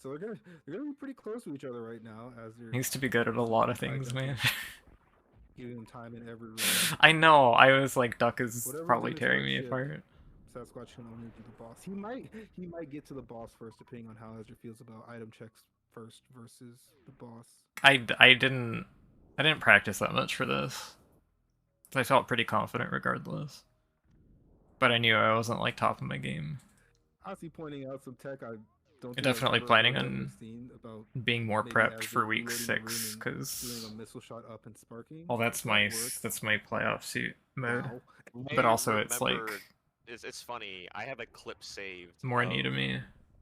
So they're gonna be pretty close to each other right now, as they're. I used to be good at a lot of things, man. Giving him time in every round. I know. I was like, Duck is Whatever's probably in his tearing me hardship, apart. Sasquatch can only do the boss. He might get to the boss first, depending on how Ezra feels about item checks first versus the boss. I didn't practice that much for this. I felt pretty confident regardless. But I knew I wasn't like top of my game. Honestly, pointing out some tech I don't. I'm definitely planning on being more prepped for week 6 because doing a missile shot up and sparking. well, that's my playoff suit mode. Wow. But also it's like it's funny. I have a clip saved. More new to me.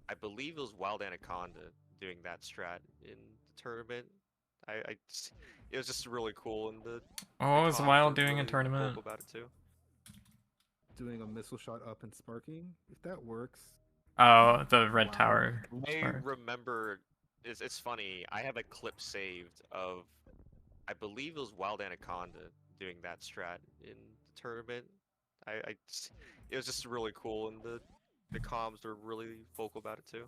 I believe it was Wild Anaconda doing that strat in the tournament. It was just really cool in the. Oh, it was Wild doing a tournament. About it too. Doing a missile shot up and sparking. If that works. Oh, the red tower. I remember. It's funny. I have a clip saved of. I believe it was Wild Anaconda doing that strat in the tournament. It was just really cool, and the comms were really vocal about it too.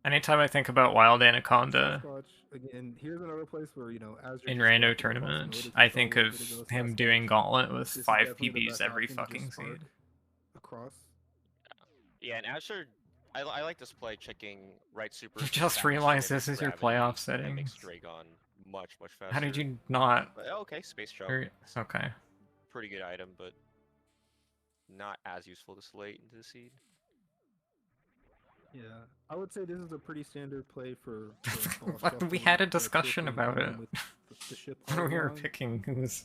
Anytime I think about Wild Anaconda again, here's another place where, in Rando tournament, I think of him doing Gauntlet with 5 PBs every fucking seed. Across. Yeah, and Azure, I like this play checking right super. You just realized this is your playoff settings. Makes Dragon much faster. How did you not? But, okay, space jump. Okay. Pretty good item, but not as useful this late into the seed. Yeah, I would say this is a pretty standard play for we had a discussion about it when we were picking who's.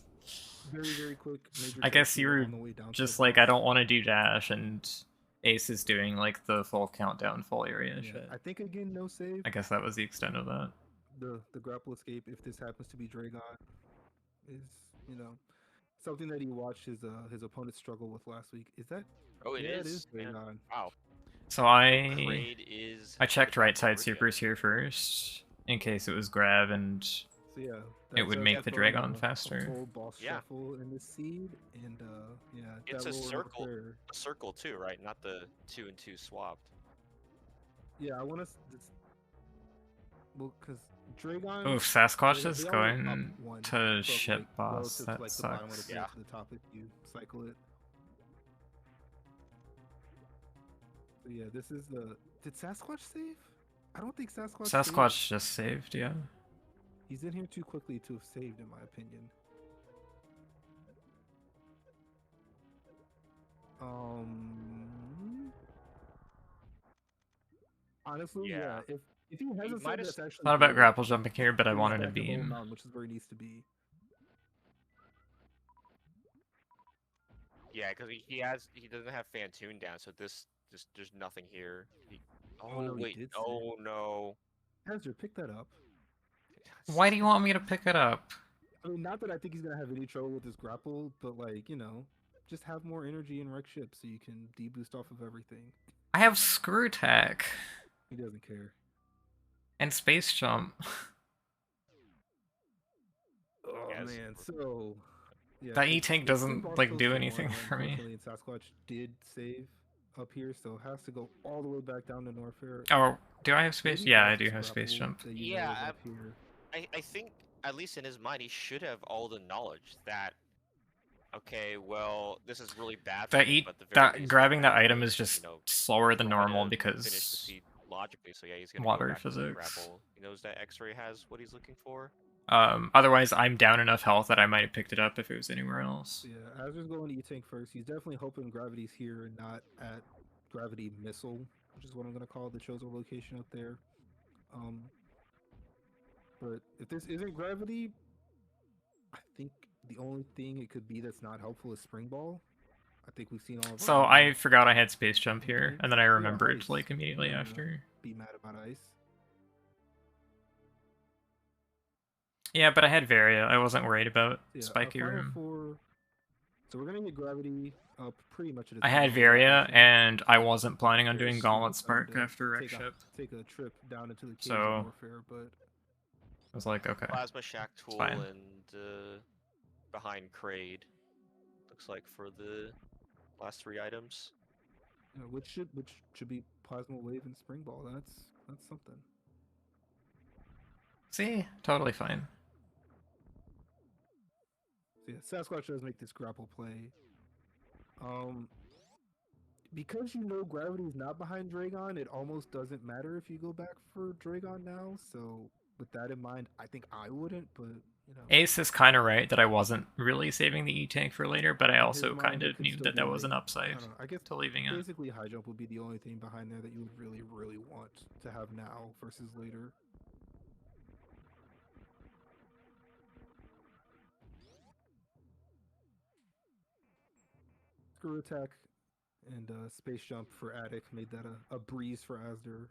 Very quick. I guess you were just like, I don't want to do dash, and Ace is doing like the full countdown, full area shit. I think again, no save. I guess that was the extent of that. The grapple escape, if this happens to be Dragon, is something that he watched his opponent struggle with last week. Is that? Oh, it is. It is Dragon. Wow. So I checked right side supers here first in case it was grab and so yeah, it would make the Dragon faster. Full boss shuffle in the seed, and it's a circle too, right? Not the 2 and 2 swapped. Yeah, I want to. Well, because Dragon. Oof, Sasquatch is going to ship boss. That sucks. Yeah. To the top if you cycle it. So yeah, this is the. Did Sasquatch save? I don't think Sasquatch. Saved. Just saved, yeah. He's in here too quickly to have saved, in my opinion. Honestly, yeah. If he hasn't saved, that's actually not about grapple jumping here, but I wanted to beam, which is where he needs to be. Yeah, because he doesn't have Fantoon down, so there's nothing here. Oh no. Hazard, pick that up. Why do you want me to pick it up? I mean, not that I think he's gonna have any trouble with his grapple, but like, just have more energy in wreck ship so you can deboost off of everything. I have screw attack. He doesn't care. And space jump. Oh man, so yeah, that E-Tank doesn't like do anything for me. Sasquatch did save up here, so has to go all the way back down to Norfair. Oh, do I have space? Yeah, I do have space jump. Yeah, I think at least in his mind he should have all the knowledge that. Okay, well, this is really bad. That grabbing that item is just slower than normal because logically, so yeah, he's gonna water go back physics. To grapple. He knows that X-ray has what he's looking for. Otherwise, I'm down enough health that I might have picked it up if it was anywhere else. Yeah, Azur's going to E-Tank first. He's definitely hoping Gravity's here and not at Gravity Missile, which is what I'm going to call the chosen location up there. But if this isn't gravity, I think the only thing it could be that's not helpful is spring ball. I think we've seen all of So our I forgot I had space jump here, okay. and then I So yeah, remembered ice. like immediately You're not gonna after. be mad about ice. Yeah, but I had Varia. I wasn't worried about So yeah, spiky final room. four. So we're gonna get gravity up pretty much at a I had Varia, and I wasn't planning on doing Gauntlet Spark after Wreck Ship. Take a trip down into the caves So, of warfare, but I was like, okay. Plasma Shack Tool fine. and behind Kraid. Looks like for the last 3 items. you know, which should be plasma wave and spring ball. That's something. See, totally fine. So yeah, Sasquatch does make this grapple play. Because you know gravity is not behind Dragon, it almost doesn't matter if you go back for Dragon now. So with that in mind, I think I wouldn't, but you know. Ace is kind of right that I wasn't really saving the E-Tank for later, but I also mind, kind it of could knew still that be that was like, an upside I guess to leaving it. basically high jump would be the only thing behind there that you would really want to have now versus later. Screw attack and space jump for Attic made that a breeze for Asder.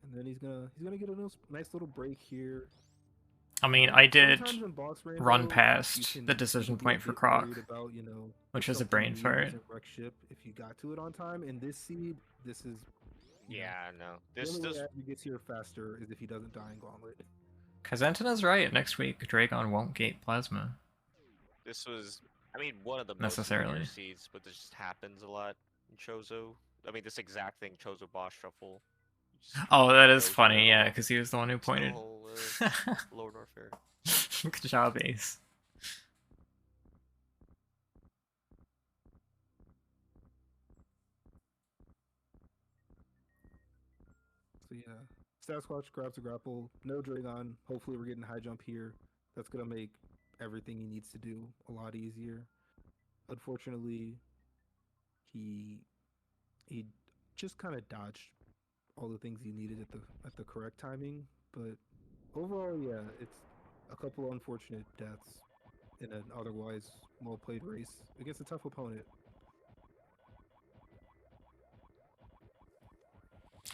And then he's gonna get a nice little break here. I mean, I did rando, run past the decision point for Croc, about, which was a brain fart. Ship if you got to it on time. In this seed, this is Yeah, no. The only way he gets here faster is if he doesn't die in Gauntlet. Kazentina's right. Next week, Dragon won't gate Plasma. This was, I mean, one of the necessarily most seeds, but this just happens a lot in Chozo. I mean, this exact thing, Chozo boss shuffle. Oh, that is funny, yeah, because he was the one who pointed. Lower North Fair. Good job, Ace. So yeah, Sasquatch grabs a grapple, no Dragon. Hopefully we're getting high jump here. That's gonna make everything he needs to do a lot easier. Unfortunately, he just kind of dodged all the things he needed at the correct timing. But overall, yeah, it's a couple unfortunate deaths in an otherwise well played race against a tough opponent.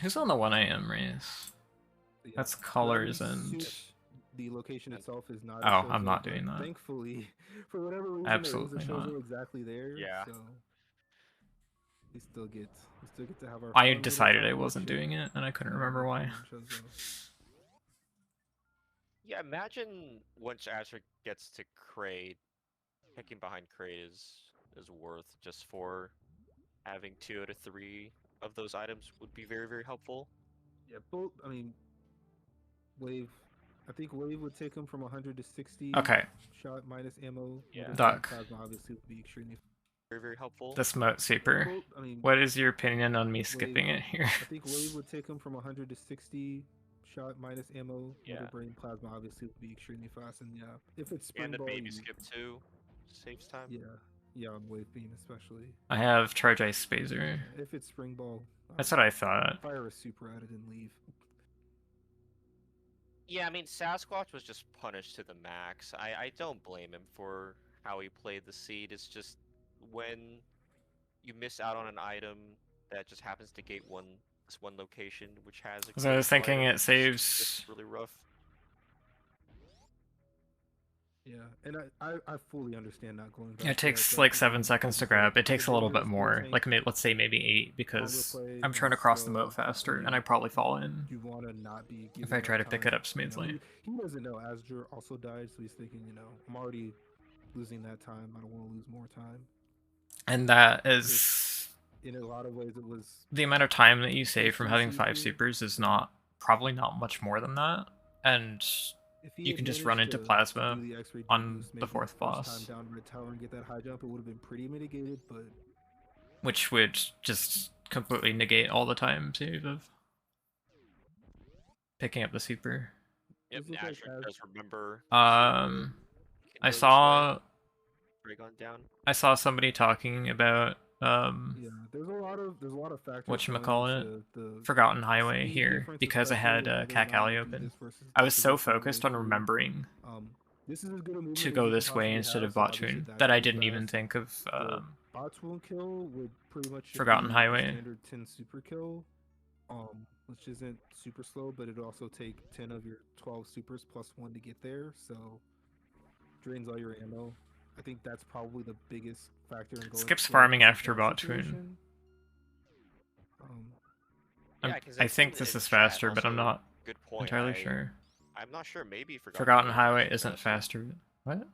Who's on the 1 a.m. race? Yeah, that's colors and... The location itself is not. Oh, I'm not doing that. Thankfully, for whatever reason, absolutely there is a not. exactly there. Yeah. So we still get to have our. I decided I wasn't doing it, and I couldn't remember why. Yeah, imagine once Azure gets to Kraid, picking behind Kraid is worth just for having 2 out of 3 of those items would be very helpful. Yeah, both. I mean, Wave. I think Wave would take him from 100 to 60. Okay. Shot minus ammo. Yeah. Duck. Plasma obviously would be extremely very helpful. The Smote Super. I mean, what is your opinion on me skipping it here? I think Wave would take him from 100 to 60. Shot minus ammo. Yeah. Brain Plasma obviously would be extremely fast, and yeah, if it's spring and the ball, baby skip too saves time. Yeah, on Wave Beam especially. I have Charge Ice Spazer. If it's spring ball, that's what I thought. Fire a super at it and leave. Yeah, I mean, Sasquatch was just punished to the max. I don't blame him for how he played the seed. It's just when you miss out on an item that just happens to gate this one location, which has a... So I was thinking it saves... It's really rough. Yeah, and I fully understand not going back. It takes like 7 seconds to grab. It takes a little bit more, like let's say maybe 8, because I'm trying to cross the moat faster, and I probably fall in. You want to not be if I try to pick it up smoothly. He doesn't know Asger also died, so he's thinking, I'm already losing that time. I don't want to lose more time. And that is... in a lot of ways, it was... the amount of time that you save from having 5 supers is probably not much more than that, and... you can just run into Plasma on the 4th boss. Down Red Tower and get that high jump, it would have been pretty mitigated, but... which would just completely negate all the time save of picking up the super. Yep, Azure does remember. I saw... Dragon down. I saw somebody talking about Yeah, there's a lot of factors. Whatchamacallit, Forgotten Highway here because I had Cacali open. I was so focused on remembering this is as good a movement to go this way instead of Bottoon that I didn't even think of Bottoon kill would pretty much Forgotten Highway. Standard 10 super kill, which isn't super slow, but it'd also take 10 of your 12 supers plus 1 to get there, so drains all your ammo. I think that's probably the biggest factor in going. Skips farming after Bottoon. I think this is faster, but I'm not entirely sure. I'm not sure. Maybe Forgotten Highway isn't faster. What?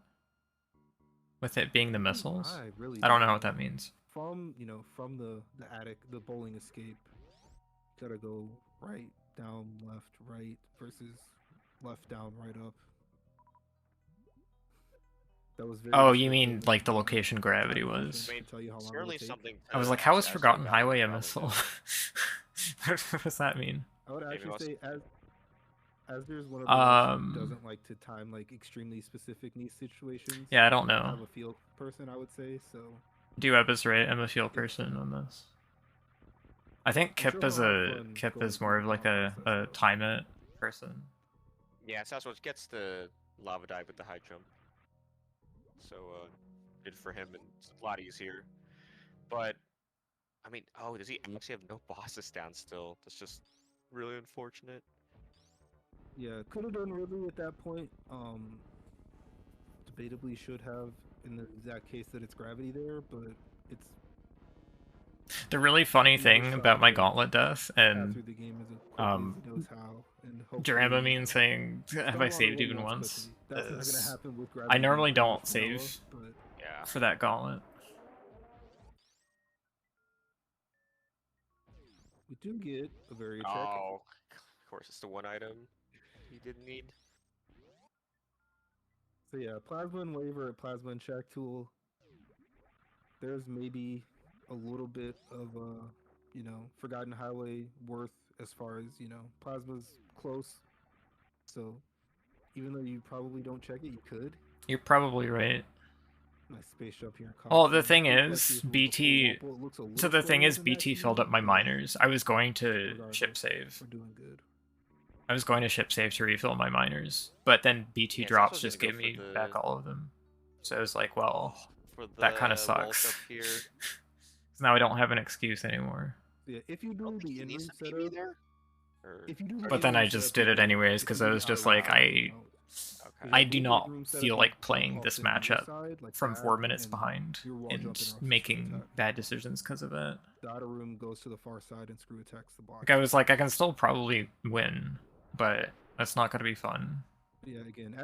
With it being the missiles? I don't know what that means. From from the attic, the bowling escape, gotta go right, down, left, right versus left, down, right, up. That was very. Oh, you mean like the location gravity was? I was like, how is Forgotten Highway a missile? What does that mean? I would actually say as there's one of those doesn't like to time like extremely specific niche situations. Yeah, I don't know. I'm a field person, I would say, so. Duweb is right. I'm a field person on this. I think Kip is more of like a time it person. Yeah, Sasquatch gets the lava dive with the high jump. So good for him, and it's a lot easier. But I mean, oh, does he actually have no bosses down still? That's just really unfortunate. Yeah, could have done Ridley at that point. Debatably should have in the exact case that it's gravity there, but it's. The really funny thing about my gauntlet death and Jaramba saying, have I saved even once? I normally don't save for that gauntlet. We do get a very of course, it's the one item he didn't need. So yeah, Plasma and Waiver, Plasma and Shack Tool. There's maybe a little bit of Forgotten Highway worth as far as Plasma's close. So even though you probably don't check it, you could. You're probably right. Nice space up here. Oh, the thing is, BT. So the thing is, BT filled up my miners. I was going to ship save. We're doing good. I was going to ship save to refill my miners, but then BT drops just gave me back all of them. So I was like, well, that kind of sucks. Now I don't have an excuse anymore. Yeah, if you do the in-room setup, but then I just did it anyways because I was just like, I do not feel like playing this matchup from 4 minutes behind and making bad decisions because of it. Data room goes to the far side and screw attacks the box. Like I was like, I can still probably win, but that's not going to be fun. Yeah, again,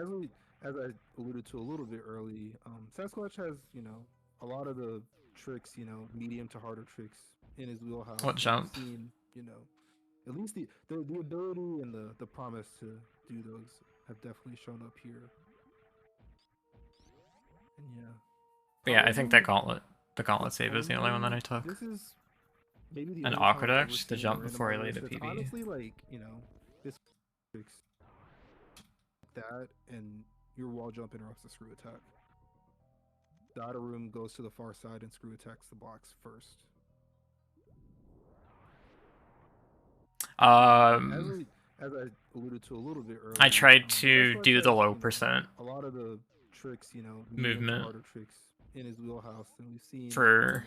as I alluded to a little bit early, Sasquatch has a lot of the tricks, medium to harder tricks in his wheelhouse. What jump? Seen, at least the ability and the promise to do those have definitely shown up here. And yeah. But yeah, I think that the gauntlet save is the only one that I took. This is maybe the an aqueduct to jump before I laid a PB. Honestly, like this tricks that, and your wall jump interrupts the screw attack. Data room goes to the far side and screw attacks the box first. As I alluded to a little bit earlier, I tried to do the low percent. A lot of the tricks, movement harder tricks in his wheelhouse, and we've seen for.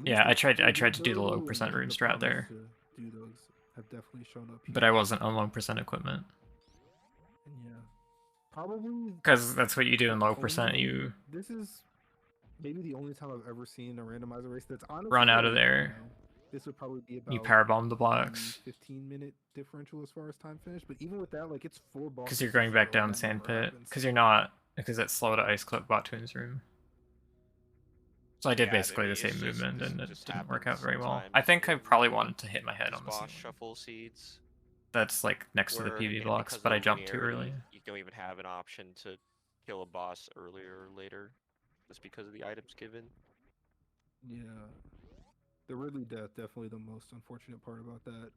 Yeah, I tried to do the low percent room strat there. Do those have definitely shown up here. But I wasn't on low percent equipment. And yeah, probably because that's what you do in low percent. This is maybe the only time I've ever seen a randomizer race that's honestly run out of there. This would probably be about you powerbomb the blocks. 15-minute differential as far as time finish, but even with that, like it's 4 balls. Because you're going back down Sandpit. Because you're not. Because it's slow to ice clip Bottoon's room. So I did basically the same movement, and it didn't work out very well. I think I probably wanted to hit my head on the boss shuffle seeds. That's like next to the PV blocks, but I jumped too early. You don't even have an option to kill a boss earlier or later, just because of the items given. Yeah. The Ridley death, definitely the most unfortunate part about that.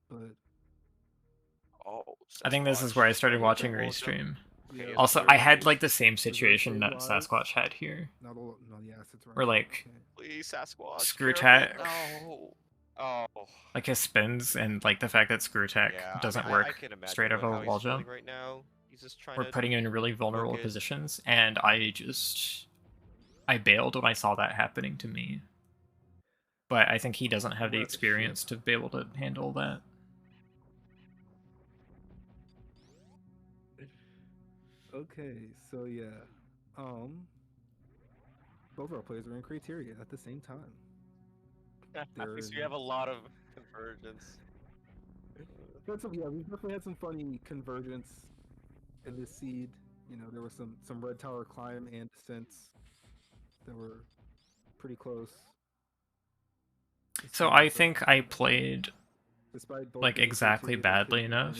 But I think this is where I started watching Restream. Okay, Also, I had like the same situation that Sasquatch had here. No, the assets right. Where like, please Sasquatch. Screw careful. Attack. No. Oh. Like his spins and like the fact that Screw Attack doesn't work I can imagine straight up how a he's wall feeling jump. right now. He's just trying We're to putting him in really vulnerable focus. positions, and I bailed when I saw that happening to me. But I think he doesn't have the experience to be able to handle that. Okay, so yeah, both our players are in criteria at the same time. So you have a lot of convergence. Yeah, we've definitely had some funny convergence in this seed. You know, there was some Red Tower climb and descents that were pretty close. So I think I played like exactly badly enough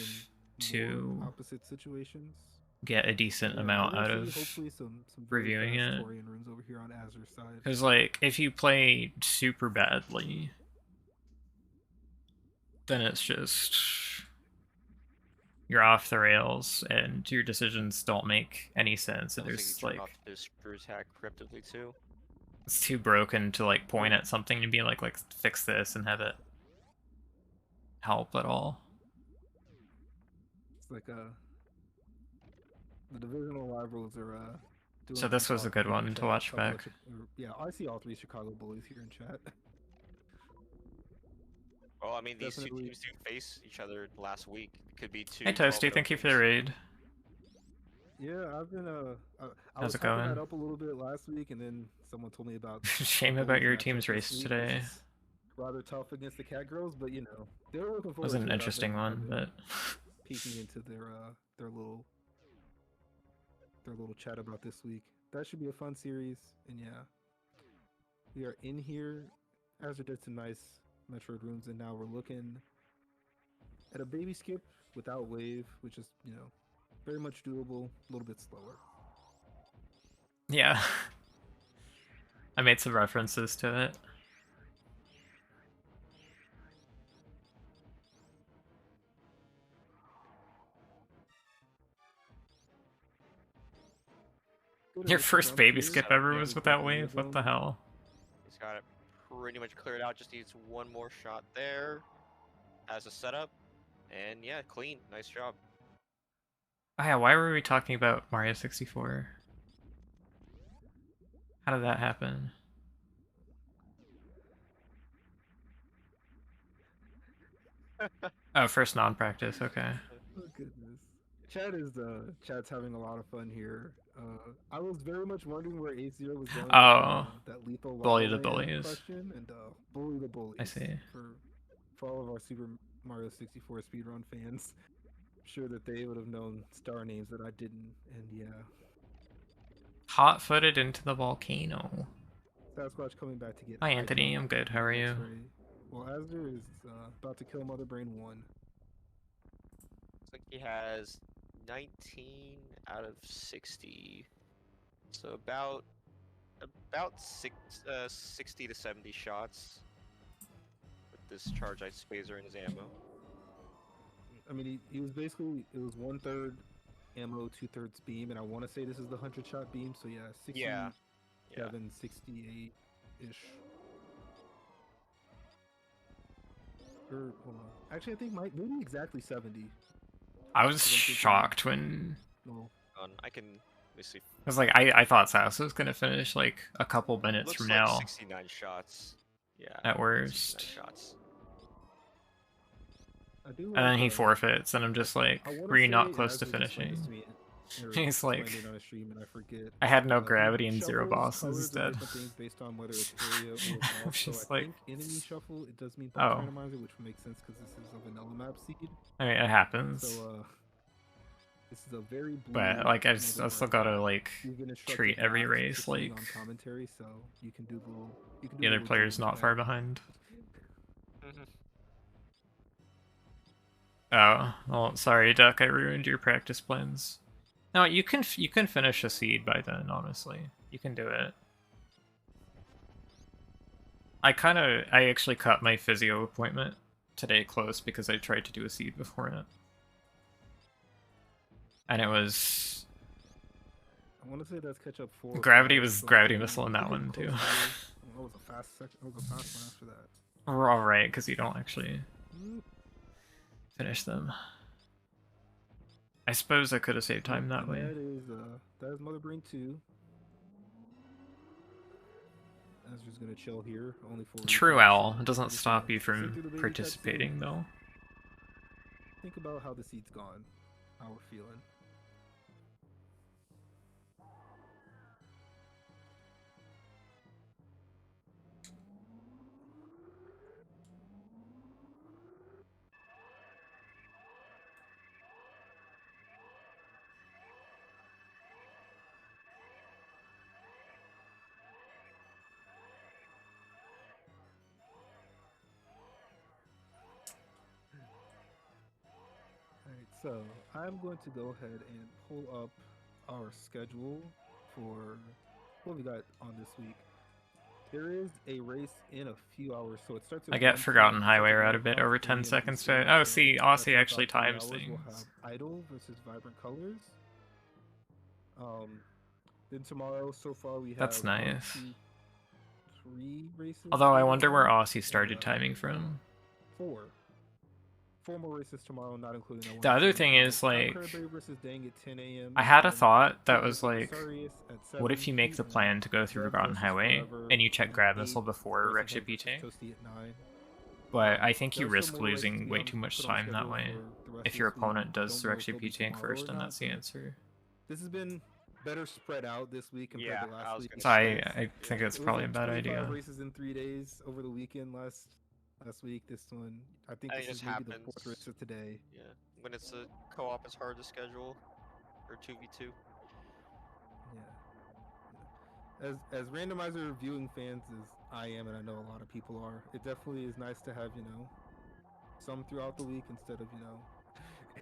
to opposite situations. Get a decent amount out of some reviewing it. Runes over here on Azur's side. Because like if you play super badly, then it's just you're off the rails and your decisions don't make any sense. And there's like this Screw Attack preemptively too. It's too broken to like point at something and be like fix this and have it help at all. It's like the divisional rivals are doing. So this was a good one to watch back. Yeah, I see all three Chicago Bullies here in chat. Well, I mean, these two teams do face each other last week. It could be two. Hey Toasty, thank you for the raid. Yeah, I've been I was was going? that up a little bit last week, and then someone told me about. Shame about your team's race today. Rather tough against the Cat Girls, but you know they were looking forward. It was an interesting one, but peeking into their little chat about this week. That should be a fun series, and yeah, we are in here. Azure did some nice Metroid rooms, and now we're looking at a baby skip without wave, which is, you know, very much doable, a little bit slower. Yeah. I made some references to it. Your first baby skip ever was without wave? What the hell? He's got it pretty much cleared out, just needs one more shot there as a setup. And yeah, clean. Nice job. Oh yeah, why were we talking about Mario 64? How did that happen? Oh, first non-practice, okay. Oh goodness. Chat's having a lot of fun here. I was very much wondering where A0 was going. That lethal bully the bullies question, and bully the bullies. I see. For all of our Super Mario 64 speedrun fans, I'm sure that they would have known star names that I didn't, and yeah. Hot-footed into the volcano. Sasquatch coming back to get. Hi Anthony, I'm good. How are you? Well, Azure is about to kill Mother Brain 1. Looks like he has 19 out of 60, so about 60 to 70 shots with this charge ice phaser in his ammo. I mean, he was basically, it was 1/3 ammo, 2/3 beam, and I want to say this is the 100-shot beam, so yeah, 67, 68-ish. Or, hold on. Actually, I think maybe exactly 70. I was shocked when... I can... Let me see. I was like, I thought Sass was gonna finish like a couple minutes from now. 69 shots. Yeah. At worst. Shots. And then he forfeits, and I'm just like, were you not close to finishing? He's like, I had no gravity and 0 bosses dead. I'm just like, enemy shuffle, it does mean Randomizer, which makes sense because this is a vanilla map seed. I mean, it happens. So, this is a very but like, I still gotta like treat every race like commentary, so you can do the other player's not far behind. Oh, well, sorry, Duck. I ruined your practice plans. No, you can finish a seed by then. Honestly, you can do it. I actually cut my physio appointment today close because I tried to do a seed before it, and it was I want to say that's catch up 4. Gravity was Gravity Missile in that one too. That was a fast second. That was a fast one after that. We're all right because you don't actually finish them. I suppose I could have saved time that way. That is Mother Brain 2. That's just gonna chill here. Only 4. True Owl. It doesn't stop you from participating though. Think about how the seat's gone. How we're feeling. So I'm going to go ahead and pull up our schedule for what we got on this week. There is a race in a few hours, so it starts at I get Forgotten Highway route a bit over 10 seconds to... Oh, see, Aussie actually times things. We'll have Idle versus Vibrant Colors. Then tomorrow, so far we have... That's nice. 3 races. Although I wonder where Aussie started timing from. 4 more races tomorrow, not including that one. The other thing is, like, I had a thought that was like, what if you make the plan to go through Forgotten Highway and you check Grab Missile before Rexship P-Tank? But I think you risk losing way too much time that way. If your opponent does Rexship P-Tank first, and that's the answer. This has been better spread out this week compared to last week. So I think that's probably a bad idea. Races in 3 days over the weekend last week. This one, I think this is maybe the 4th race of today. Yeah, when it's a co-op, it's hard to schedule, or 2v2. Yeah. As Randomizer viewing fans as I am, and I know a lot of people are, it definitely is nice to have, you know, some throughout the week instead of, you know,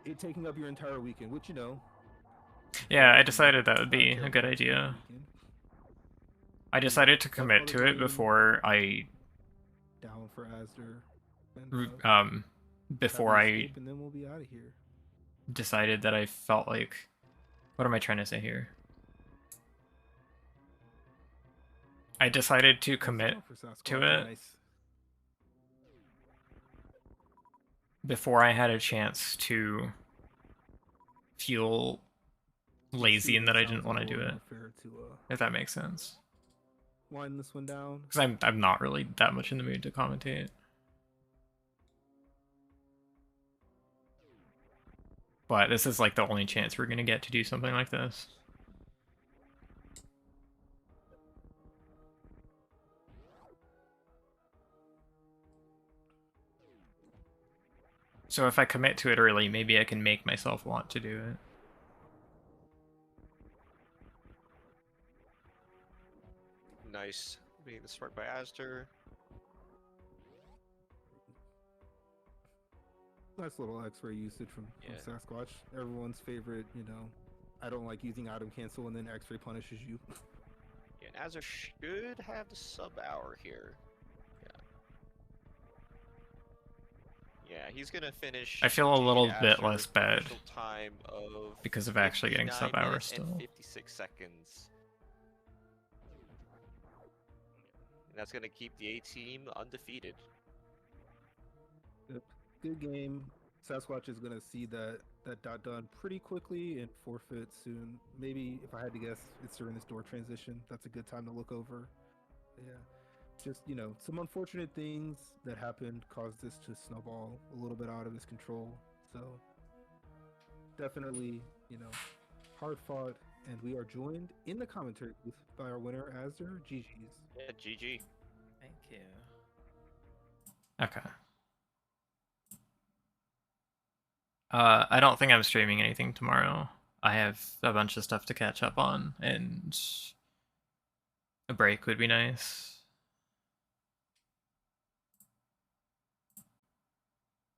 it taking up your entire weekend, which, you know. Yeah, I decided that would be a good idea. I decided to commit to it before I down for Asder. Before I and then we'll be out of here. Decided that I felt like, what am I trying to say here? I decided to commit to it before I had a chance to feel lazy and that I didn't want to do it. If that makes sense. Wind this one down. Because I'm not really that much in the mood to commentate. But this is like the only chance we're gonna get to do something like this. So if I commit to it early, maybe I can make myself want to do it. Nice. Being the start by Asder. Nice little X-ray usage from Sasquatch. Everyone's favorite, you know. I don't like using item cancel and then X-ray punishes you. Yeah, and Asder should have the sub-hour here. Yeah, he's gonna finish. I feel a little bit less bad time of because of actually getting sub-hour still. 56 seconds. That's going to keep the A team undefeated. Good game. Sasquatch is going to see that dot done pretty quickly and forfeit soon. Maybe, if I had to guess, it's during this door transition. That's a good time to look over. Yeah. Just, you know, some unfortunate things that happened caused this to snowball a little bit out of his control. So, definitely, you know, hard fought. And we are joined in the commentary booth by our winner, Asder. GG's. Yeah, GG. Thank you. Okay. I don't think I'm streaming anything tomorrow. I have a bunch of stuff to catch up on, and a break would be nice.